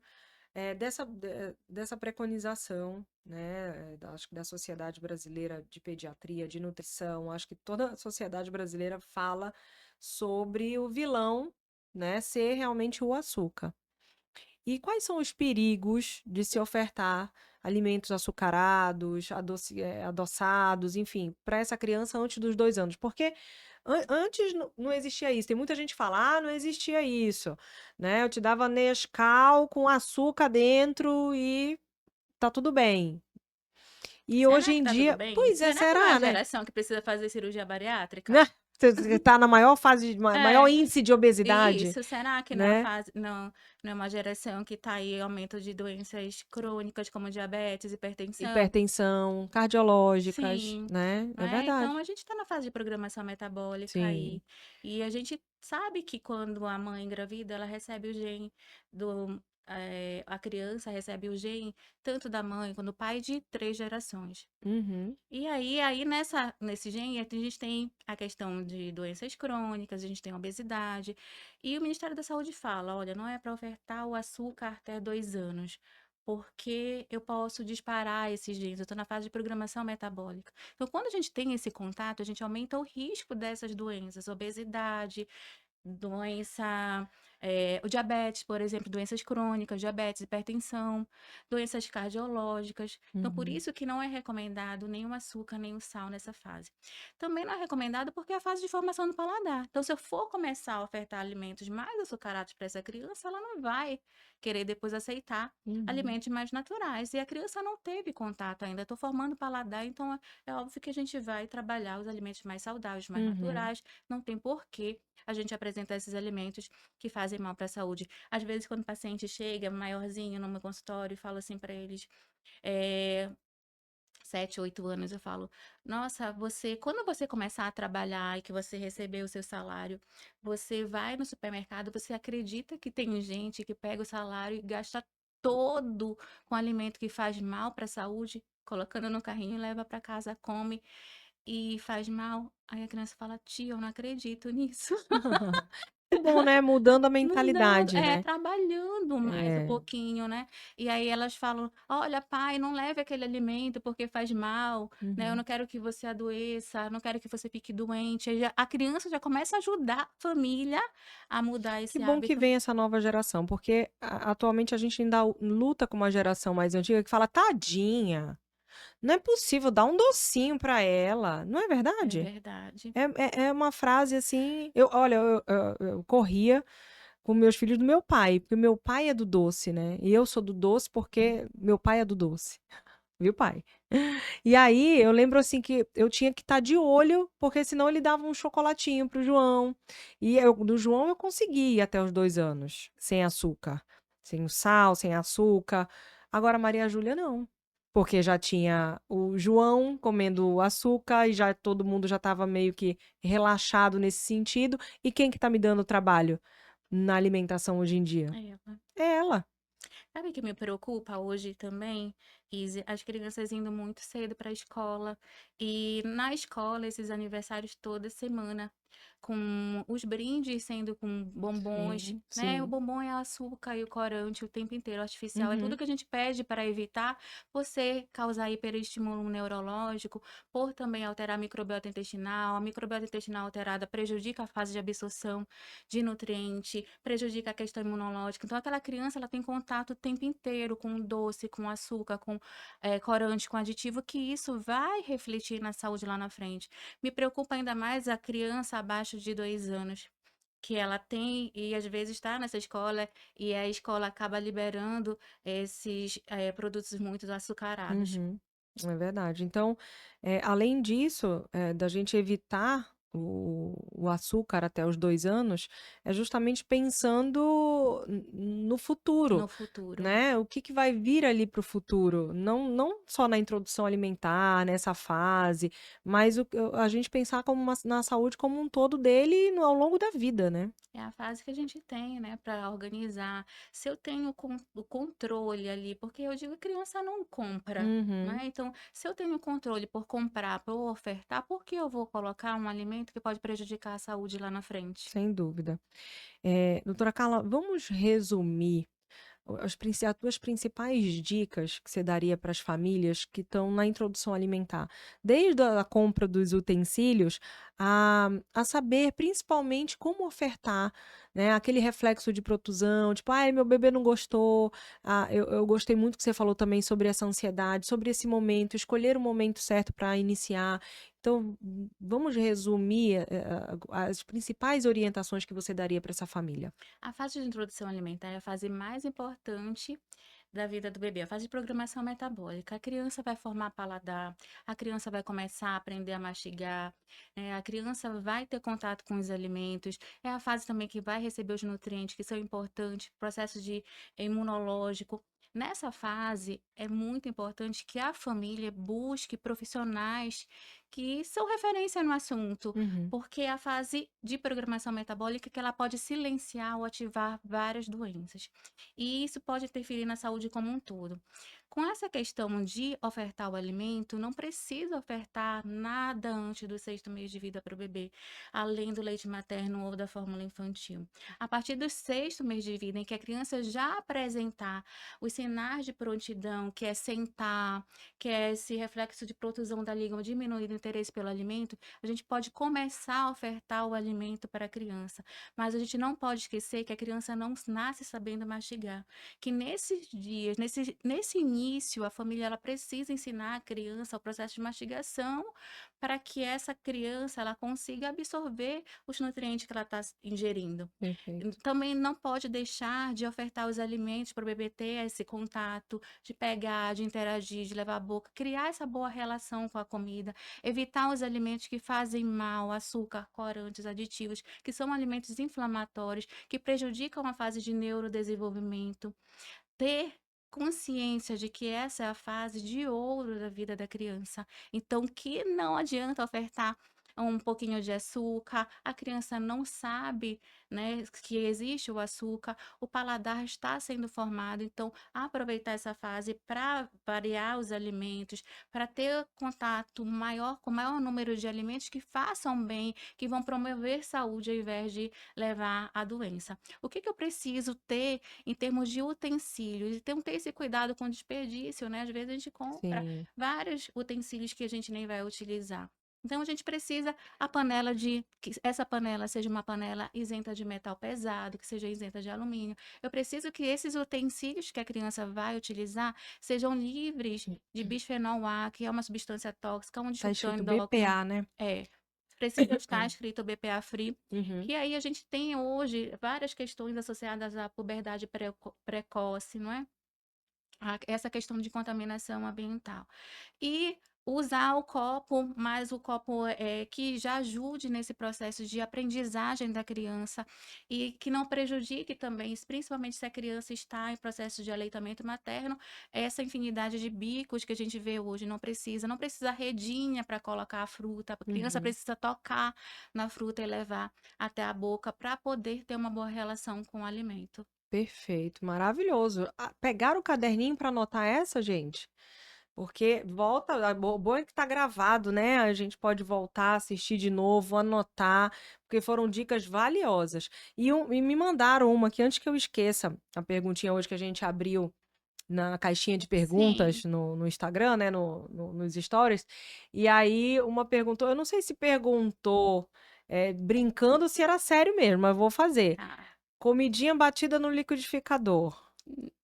dessa preconização, né? Acho que da Sociedade Brasileira de Pediatria, de Nutrição. Acho que toda a sociedade brasileira fala sobre o vilão, né? Ser realmente o açúcar. E quais são os perigos de se ofertar alimentos açucarados, adoçados, enfim, para essa criança antes dos 2 anos? Porque antes não existia isso. Tem muita gente que fala, não existia isso, né? Eu te dava Nescau com açúcar dentro e tá tudo bem. E hoje será que em tá tudo dia, bem? pois é, Será que não é a será, né? geração que precisa fazer cirurgia bariátrica? Você tá na maior fase, maior É. índice de obesidade, Isso, será que não é a né? fase não é uma geração que tá aí aumento de doenças crônicas como diabetes, hipertensão? Hipertensão, cardiológicas, Sim, né? É né, então verdade. a gente está na fase de programação metabólica Sim. aí, e a gente sabe que quando a mãe engravida, ela recebe o gene a criança recebe o gene tanto da mãe quanto do pai de 3 gerações. Uhum. E aí nesse gene, a gente tem a questão de doenças crônicas, a gente tem obesidade, e o Ministério da Saúde fala: "Olha, não é para ofertar o açúcar até 2 anos, porque eu posso disparar esses genes, eu estou na fase de programação metabólica". Então, quando a gente tem esse contato, a gente aumenta o risco dessas doenças, obesidade, doença, o diabetes, por exemplo, doenças crônicas, diabetes, hipertensão, doenças cardiológicas. Então, por Uhum. isso que não é recomendado nenhum açúcar, nenhum sal nessa fase. Também não é recomendado porque é a fase de formação do paladar. Então, se eu for começar a ofertar alimentos mais açucarados para essa criança, ela não vai querer depois aceitar Uhum. alimentos mais naturais. E a criança não teve contato ainda. Estou formando o paladar, então é óbvio que a gente vai trabalhar os alimentos mais saudáveis, mais Uhum. naturais. Não tem porquê a gente apresentar esses alimentos que fazem mal para a saúde. Às vezes, quando o paciente chega maiorzinho no meu consultório e falo assim para eles, eh, 7, 8 anos, eu falo: "Nossa, quando você começar a trabalhar e que você receber o seu salário, você vai no supermercado, você acredita que tem gente que pega o salário e gasta todo com alimento que faz mal para a saúde, colocando no carrinho e leva para casa, come e faz mal?" Aí a criança fala: "Tia, eu não acredito nisso." Que bom, né? Mudando a Mudando, mentalidade, né? trabalhando mais um É. pouquinho, né. E aí elas falam: "Olha, pai, não leve aquele alimento porque faz mal, né, eu Uhum. não quero que você adoeça, não quero que você fique doente". Aí já a criança já começa a ajudar a família a mudar Que esse bom que hábito. vem essa nova geração, porque atualmente a gente ainda luta com uma geração mais antiga que fala: "Tadinha, não é possível, dá um docinho pra ela", não é É verdade? verdade. É uma frase assim, olha, eu corria com meus filhos do meu pai, porque meu pai é do doce, né, e eu sou do doce porque meu pai é do doce, viu pai? E aí eu lembro, assim, que eu tinha que estar de olho, porque senão ele dava um chocolatinho para o João, e eu do João eu consegui ir até os 2 anos, sem açúcar, sem o sal, sem açúcar. Agora a Maria Júlia não, porque já tinha o João comendo açúcar e já todo mundo já estava meio que relaxado nesse sentido, e quem que tá me dando trabalho na alimentação hoje em dia? É. É ela. Sabe o que me preocupa hoje também, Izzy? As crianças indo muito cedo para a escola e na escola esses aniversários toda semana, com os brindes sendo com bombons, Sim, né? O sim. bombom é açúcar e o corante o tempo inteiro, artificial. É tudo Uhum, que a gente pede para evitar você causar hiperestímulo neurológico, por também alterar a microbiota intestinal. A microbiota intestinal alterada prejudica a fase de absorção de nutriente, prejudica a questão imunológica. Então, aquela criança, ela tem contato o tempo inteiro com doce, com açúcar, com corante, com aditivo, que isso vai refletir na saúde lá na frente. Me preocupa ainda mais a criança abaixo de 2 anos, que ela tem e às vezes está nessa escola e a escola acaba liberando esses produtos muito açucarados. uhum. É verdade. Então, além disso, da gente evitar o açúcar até os 2 anos, é justamente pensando no futuro, No futuro. né, o que que vai vir ali para o futuro, não só na introdução alimentar, nessa fase, mas a gente pensar como na saúde como um todo dele ao longo da vida, né. É a fase que a gente tem, né, para organizar. Se eu tenho o controle ali, porque eu digo criança não compra, Uhum, né? Então, se eu tenho controle por comprar, por ofertar, por que eu vou colocar um alimento que pode prejudicar a saúde lá na frente? sem dúvida. Doutora Carla, vamos resumir as tuas principais dicas que você daria para as famílias que estão na introdução alimentar, desde a compra dos utensílios a saber principalmente como ofertar, né, aquele reflexo de protusão, tipo: "Ai, meu bebê não gostou". Eu gostei muito que você falou também sobre essa ansiedade, sobre esse momento, escolher o momento certo para iniciar. Então, vamos resumir, as principais orientações que você daria para essa família. A fase de introdução alimentar é a fase mais importante da vida do bebê, a fase de programação metabólica. A criança vai formar paladar, a criança vai começar a aprender a mastigar, a criança vai ter contato com os alimentos, é a fase também que vai receber os nutrientes que são importantes, processo de imunológico. Nessa fase, é muito importante que a família busque profissionais que são referência no assunto, Uhum. porque é a fase de programação metabólica que ela pode silenciar ou ativar várias doenças. E isso pode interferir na saúde como um todo. Com essa questão de ofertar o alimento, não precisa ofertar nada antes do sexto mês de vida para o bebê, além do leite materno ou da fórmula infantil. A partir do sexto mês de vida, em que a criança já apresentar os sinais de prontidão, que é sentar, que é esse reflexo de protusão da língua, diminuir o interesse pelo alimento, a gente pode começar a ofertar o alimento para a criança. Mas a gente não pode esquecer que a criança não nasce sabendo mastigar, que nesses dias, nesse início, a família ela precisa ensinar a criança o processo de mastigação para que essa criança ela consiga absorver os nutrientes que ela está ingerindo. Perfeito. Também não pode deixar de ofertar os alimentos para o bebê ter esse contato, de pegar, de interagir, de levar a boca, criar essa boa relação com a comida, evitar os alimentos que fazem mal, açúcar, corantes, aditivos, que são alimentos inflamatórios, que prejudicam a fase de neurodesenvolvimento. Ter consciência de que essa é a fase de ouro da vida da criança. Então, que não adianta ofertar um pouquinho de açúcar, a criança não sabe, né, que existe o açúcar, o paladar está sendo formado, então aproveitar essa fase para variar os alimentos, para ter contato maior com o maior número de alimentos que façam bem, que vão promover saúde ao invés de levar à doença. O que eu preciso ter em termos de utensílios, então ter esse cuidado com o desperdício, né? Às vezes a gente compra Sim. vários utensílios que a gente nem vai utilizar. Então a gente precisa a panela que essa panela seja uma panela isenta de metal pesado, que seja isenta de alumínio. Eu preciso que esses utensílios que a criança vai utilizar sejam livres de bisfenol A, que é uma substância tóxica, um Tá disruptor escrito endócrino. BPA, né? É, precisa estar escrito BPA free. Uhum. E aí a gente tem hoje várias questões associadas à puberdade precoce, não é? Essa questão de contaminação ambiental. E usar o copo, mas o copo que já ajude nesse processo de aprendizagem da criança e que não prejudique também, principalmente se a criança está em processo de aleitamento materno, essa infinidade de bicos que a gente vê hoje não precisa redinha para colocar a fruta, a criança Uhum. precisa tocar na fruta e levar até a boca para poder ter uma boa relação com o alimento. Perfeito, maravilhoso. Ah, pegaram o caderninho para anotar essa, gente? Porque volta, o bom é que tá gravado, né? A gente pode voltar, assistir de novo, anotar, porque foram dicas valiosas. E me mandaram uma que antes que eu esqueça, a perguntinha hoje que a gente abriu na caixinha de Sim. perguntas no Instagram, né? Nos stories. E aí uma perguntou, eu não sei se perguntou brincando ou se era sério mesmo, mas vou fazer. Tá. Comidinha batida no liquidificador.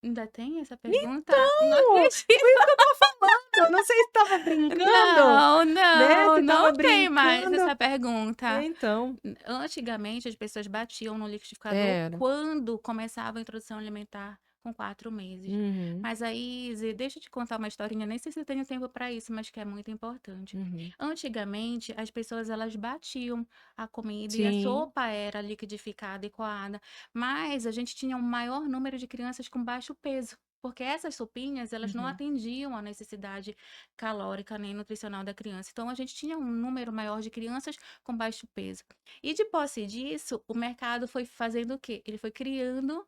Ainda tem essa pergunta? Não Então, acredito. foi isso que eu tô falando. Eu não sei se estava brincando, Não, né? não, Se estava não tem mais brincando. essa pergunta. Então, Antigamente, as pessoas batiam no liquidificador era. quando começava a introdução alimentar com 4 meses. Uhum, Mas aí, Zê, deixa eu te contar uma historinha, nem sei se eu tenho tempo para isso, mas que é muito importante. uhum. Antigamente, as pessoas elas batiam a comida e a Sim. sopa era liquidificada e coada, mas a gente tinha um maior número de crianças com baixo peso. Porque essas sopinhas, elas não Uhum. atendiam a necessidade calórica nem nutricional da criança. Então, a gente tinha um número maior de crianças com baixo peso. E de posse disso, o mercado foi fazendo o quê? Ele foi criando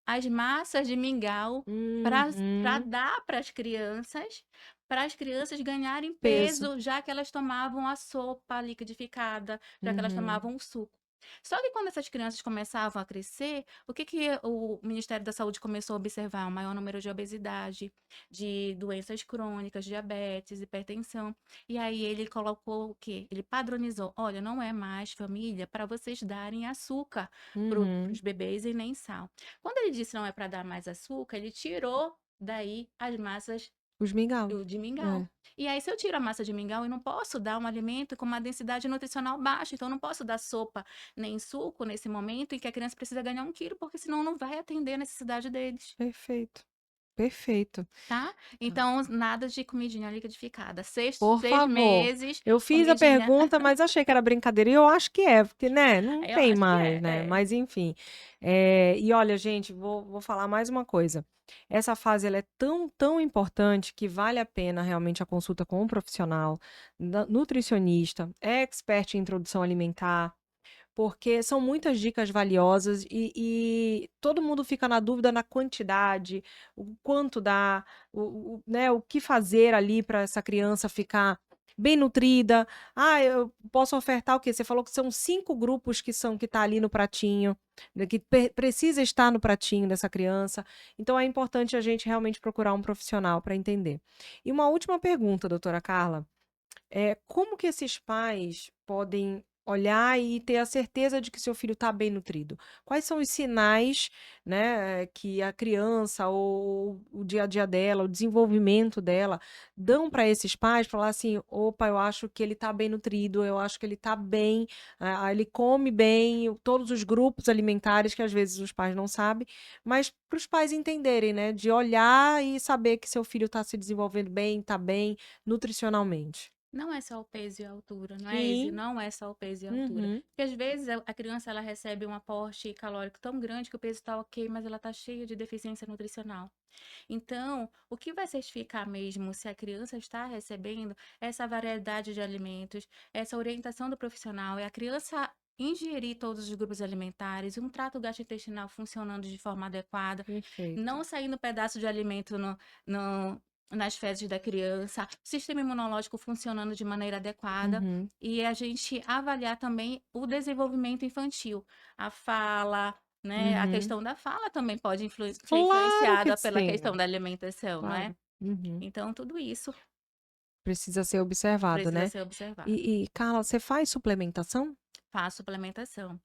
as massas de mingau para Uhum. dar para as crianças ganharem Peso. peso, já que elas tomavam a sopa liquidificada, já que elas Uhum. tomavam o suco. Só que quando essas crianças começavam a crescer, o que o Ministério da Saúde começou a observar? Um maior número de obesidade, de doenças crônicas, diabetes, hipertensão. E aí ele colocou o quê? Ele padronizou: olha, não é mais família para vocês darem açúcar para Uhum. os bebês e nem sal. Quando ele disse não é para dar mais açúcar, ele tirou daí as massas Os mingau. de mingau. É. E aí, se eu tiro a massa de mingau, eu não posso dar um alimento com uma densidade nutricional baixa. Então, eu não posso dar sopa nem suco nesse momento em que a criança precisa ganhar 1 quilo, porque senão não vai atender a necessidade deles. Perfeito. Perfeito. Tá? Tá. Então, nada de comidinha liquidificada. Por 6 favor. meses, Eu fiz a comidinha. pergunta, mas achei que era brincadeira e eu acho que é, porque, né, não Eu tem acho que mais, é, né, é. mas enfim. E olha, gente, vou falar mais uma coisa. Essa fase ela é tão, tão importante que vale a pena realmente a consulta com um profissional, nutricionista, expert em introdução alimentar, porque são muitas dicas valiosas e todo mundo fica na dúvida na quantidade, o quanto dá, né, o que fazer ali para essa criança ficar bem nutrida. Ah, eu posso ofertar o quê? Você falou que são 5 grupos que tá ali no pratinho, né, que precisa estar no pratinho dessa criança. Então é importante a gente realmente procurar um profissional para entender. E uma última pergunta, doutora Carla. Como que esses pais podem olhar e ter a certeza de que seu filho está bem nutrido? Quais são os sinais, né, que a criança ou o dia a dia dela, o desenvolvimento dela, dão para esses pais falar assim: opa, eu acho que ele está bem nutrido, eu acho que ele está bem, ele come bem, todos os grupos alimentares que às vezes os pais não sabem, mas para os pais entenderem, né, de olhar e saber que seu filho está se desenvolvendo bem, está bem nutricionalmente. Não é só o peso e a altura, não é, Izzy? Sim. Não é só o peso e a altura. Uhum. Porque às vezes a criança ela recebe um aporte calórico tão grande que o peso está ok, mas ela está cheia de deficiência nutricional. Então, o que vai certificar mesmo se a criança está recebendo essa variedade de alimentos, essa orientação do profissional, é a criança ingerir todos os grupos alimentares, um trato gastrointestinal funcionando de forma adequada, Perfeito. não saindo pedaço de alimento no- nas fezes da criança, sistema imunológico funcionando de maneira adequada. Uhum. E a gente avaliar também o desenvolvimento infantil, a fala, né? A Uhum. questão da fala também pode ser Claro que influenciada pela sim. questão da alimentação, não é? Claro. Uhum. Então, tudo isso Precisa ser observado, precisa né. ser observado. E Carla, você faz suplementação? Faço suplementação.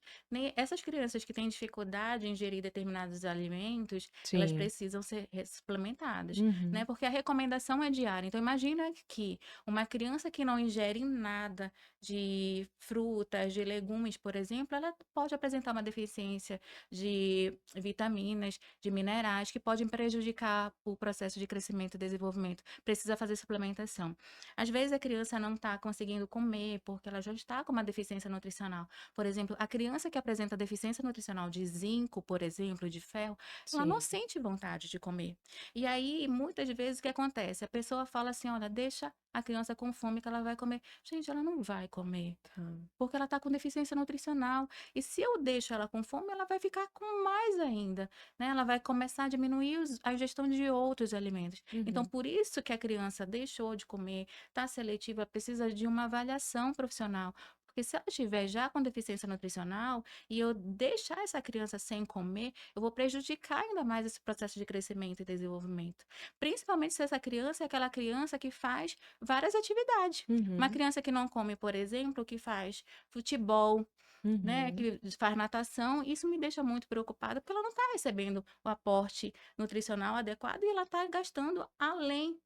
Essas crianças que têm dificuldade em ingerir determinados alimentos, elas Sim. precisam ser suplementadas, né? Uhum. Porque a recomendação é diária. Então, imagina que uma criança que não ingere nada de frutas, de legumes, por exemplo, ela pode apresentar uma deficiência de vitaminas, de minerais, que podem prejudicar o processo de crescimento e desenvolvimento. Precisa fazer suplementação. Às vezes, a criança não está conseguindo comer porque ela já está com uma deficiência nutricional. Por exemplo, a criança que apresenta deficiência nutricional de zinco, por exemplo, de ferro, ela não Sim. sente vontade de comer. E aí, muitas vezes, o que acontece? A pessoa fala assim: olha, deixa a criança com fome que ela vai comer. Gente, ela não vai comer. Tá. Porque ela está com deficiência nutricional. E se eu deixo ela com fome, ela vai ficar com mais ainda, né? Ela vai começar a diminuir a ingestão de outros alimentos. Então, Uhum. por isso que a criança deixou de comer, está seletiva, precisa de uma avaliação profissional. Porque se ela estiver já com deficiência nutricional e eu deixar essa criança sem comer, eu vou prejudicar ainda mais esse processo de crescimento e desenvolvimento. Principalmente se essa criança é aquela criança que faz várias atividades. Uma Uhum. criança que não come, por exemplo, que faz futebol, né, Uhum. que faz natação, isso me deixa muito preocupada, porque ela não está recebendo o aporte nutricional adequado e ela está gastando além,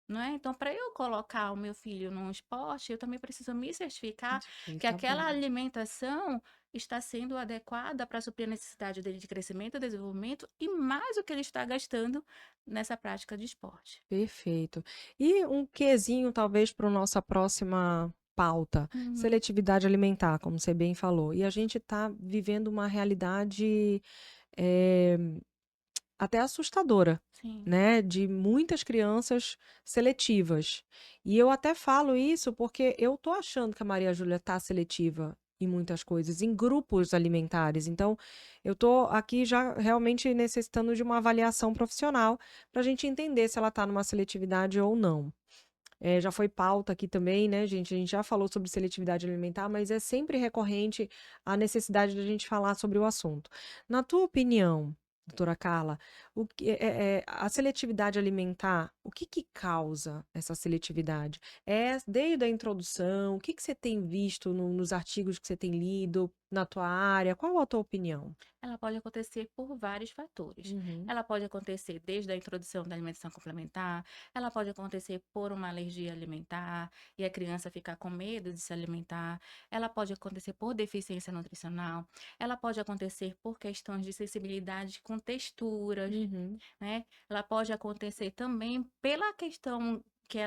não é? Então, para eu colocar o meu filho num esporte, eu também preciso me certificar Ele que tá aquela bem. alimentação está sendo adequada para suprir a necessidade dele de crescimento e desenvolvimento e mais o que ele está gastando nessa prática de esporte. Perfeito. E um quezinho talvez para nossa próxima pauta, Uhum, seletividade alimentar, como você bem falou. E a gente está vivendo uma realidade, eh até assustadora, sim. né, de muitas crianças seletivas. E eu até falo isso porque eu tô achando que a Maria Júlia tá seletiva em muitas coisas, em grupos alimentares. Então, eu tô aqui já realmente necessitando de uma avaliação profissional para a gente entender se ela tá numa seletividade ou não. Já foi pauta aqui também, né, gente? A gente já falou sobre seletividade alimentar, mas é sempre recorrente a necessidade da gente falar sobre o assunto. Na tua opinião, doutora Carla, a seletividade alimentar, o que que causa essa seletividade? Desde a introdução, o que que você tem visto nos artigos que você tem lido na tua área? Qual a tua opinião? Ela pode acontecer por vários fatores. Uhum. Ela pode acontecer desde a introdução da alimentação complementar, ela pode acontecer por uma alergia alimentar e a criança ficar com medo de se alimentar, ela pode acontecer por deficiência nutricional, ela pode acontecer por questões de sensibilidade com com texturas, Uhum. né? Ela pode acontecer também pela questão que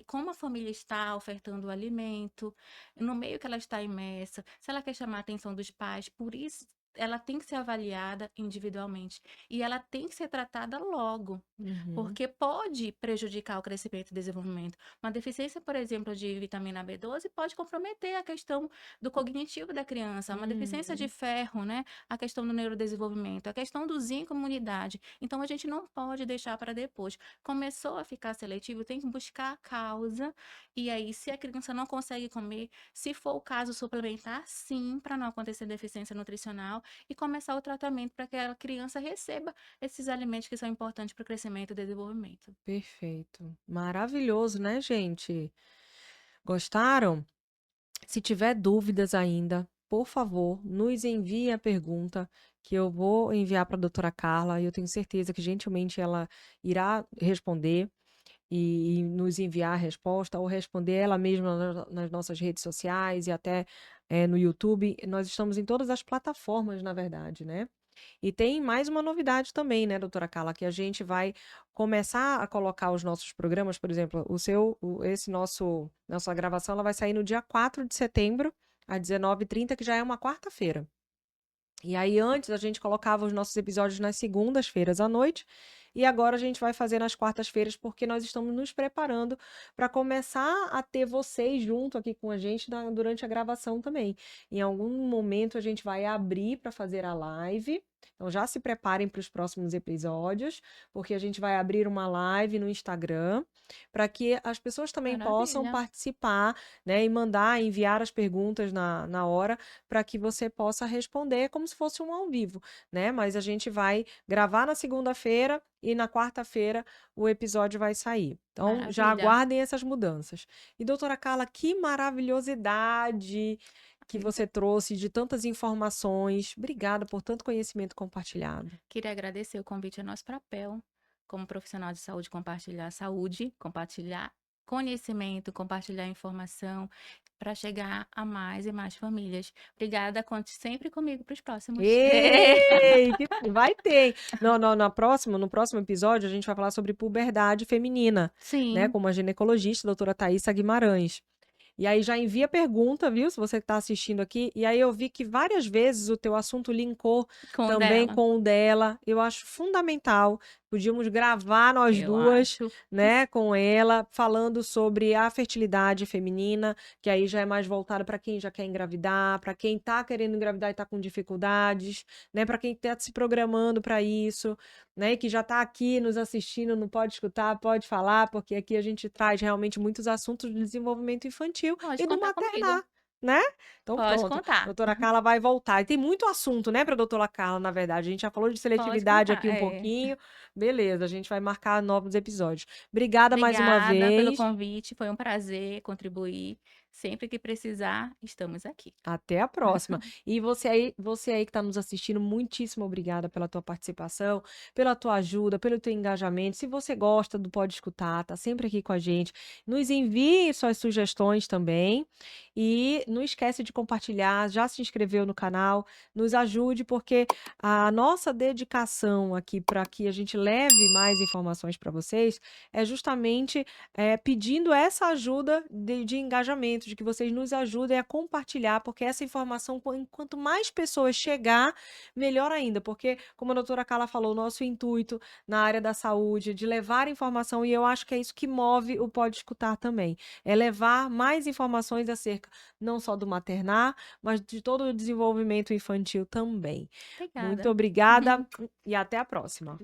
como a família está ofertando o alimento, no meio que ela está imersa, se ela quer chamar a atenção dos pais, por isso ela tem que ser avaliada individualmente e ela tem que ser tratada logo, Uhum. porque pode prejudicar o crescimento e desenvolvimento. Uma deficiência, por exemplo, de vitamina B12 pode comprometer a questão do cognitivo da criança, uma deficiência de Uhum. ferro, né? A questão do neurodesenvolvimento, a questão do zinco, imunidade. Então, a gente não pode deixar para depois. Começou a ficar seletivo, tem que buscar a causa. E aí, se a criança não consegue comer, se for o caso, suplementar sim, para não acontecer deficiência nutricional e começar o tratamento para que a criança receba esses alimentos que são importantes para o crescimento e desenvolvimento. Perfeito. Maravilhoso, né, gente? Gostaram? Se tiver dúvidas ainda, por favor, nos envie a pergunta que eu vou enviar para a doutora Carla e eu tenho certeza que gentilmente ela irá responder e nos enviar a resposta ou responder ela mesma nas nossas redes sociais e até no YouTube. Nós estamos em todas as plataformas, na verdade, né? E tem mais uma novidade também, né, doutora Carla, que a gente vai começar a colocar os nossos programas, por exemplo, esse nossa gravação, ela vai sair no dia 4 de setembro, às 19h30, que já é uma quarta-feira. E aí, antes, a gente colocava os nossos episódios nas segundas-feiras à noite, e agora a gente vai fazer nas quartas-feiras, porque nós estamos nos preparando para começar a ter vocês junto aqui com a gente durante a gravação também. Em algum momento, a gente vai abrir para fazer a live. Então, já se preparem para os próximos episódios, porque a gente vai abrir uma live no Instagram para que as pessoas também possam Maravilha. participar, né, e enviar as perguntas na hora para que você possa responder como se fosse um ao vivo, né? Mas a gente vai gravar na segunda-feira e na quarta-feira o episódio vai sair. Então, já Maravilha. aguardem essas mudanças. E doutora Carla, que maravilhosidade que você trouxe de tantas informações. Obrigada por tanto conhecimento compartilhado. Queria agradecer o convite, é nosso papel como profissional de saúde, compartilhar conhecimento, compartilhar informação para chegar a mais e mais famílias. Obrigada, conte sempre comigo para os próximos. Ei, vai ter. No próximo episódio, a gente vai falar sobre puberdade feminina, né? Sim, Com uma ginecologista, a doutora Thaisa Guimarães. E aí já envia pergunta, viu? Se você está assistindo aqui. E aí eu vi que várias vezes o teu assunto linkou com o também dela, com o dela. Eu acho fundamental. Podíamos gravar nós eu duas, acho. né, com ela, falando sobre a fertilidade feminina, que aí já é mais voltado para quem já quer engravidar, para quem está querendo engravidar e está com dificuldades, né, para quem está se programando para isso, né, e que já está aqui nos assistindo, não pode escutar, pode falar, porque aqui a gente traz realmente muitos assuntos do desenvolvimento infantil Pode e do contar comigo. maternar, né? Então Pode pronto, contar. doutora Carla vai voltar. E tem muito assunto, né, para doutora Carla, na verdade. A gente já falou de Pode seletividade contar. aqui um É. pouquinho. Beleza, a gente vai marcar novos episódios. Obrigada mais uma Obrigada pelo vez. convite, foi um prazer contribuir. Sempre que precisar, estamos aqui. Até a próxima. E você aí que está nos assistindo, muitíssimo obrigada pela tua participação, pela tua ajuda, pelo teu engajamento. Se você gosta do Pode Escutar, tá sempre aqui com a gente. Nos envie suas sugestões também. E não esquece de compartilhar, já se inscreveu no canal, nos ajude, porque a nossa dedicação aqui para que a gente leve mais informações para vocês é justamente pedindo essa ajuda de engajamento, de que vocês nos ajudem a compartilhar, porque essa informação, quanto mais pessoas chegar, melhor ainda, porque, como a doutora Carla falou, o nosso intuito na área da saúde é de levar informação, e eu acho que é isso que move o Pode Escutar também, é levar mais informações acerca não só do maternar, mas de todo o desenvolvimento infantil também. Muito Obrigada. obrigada e até a próxima.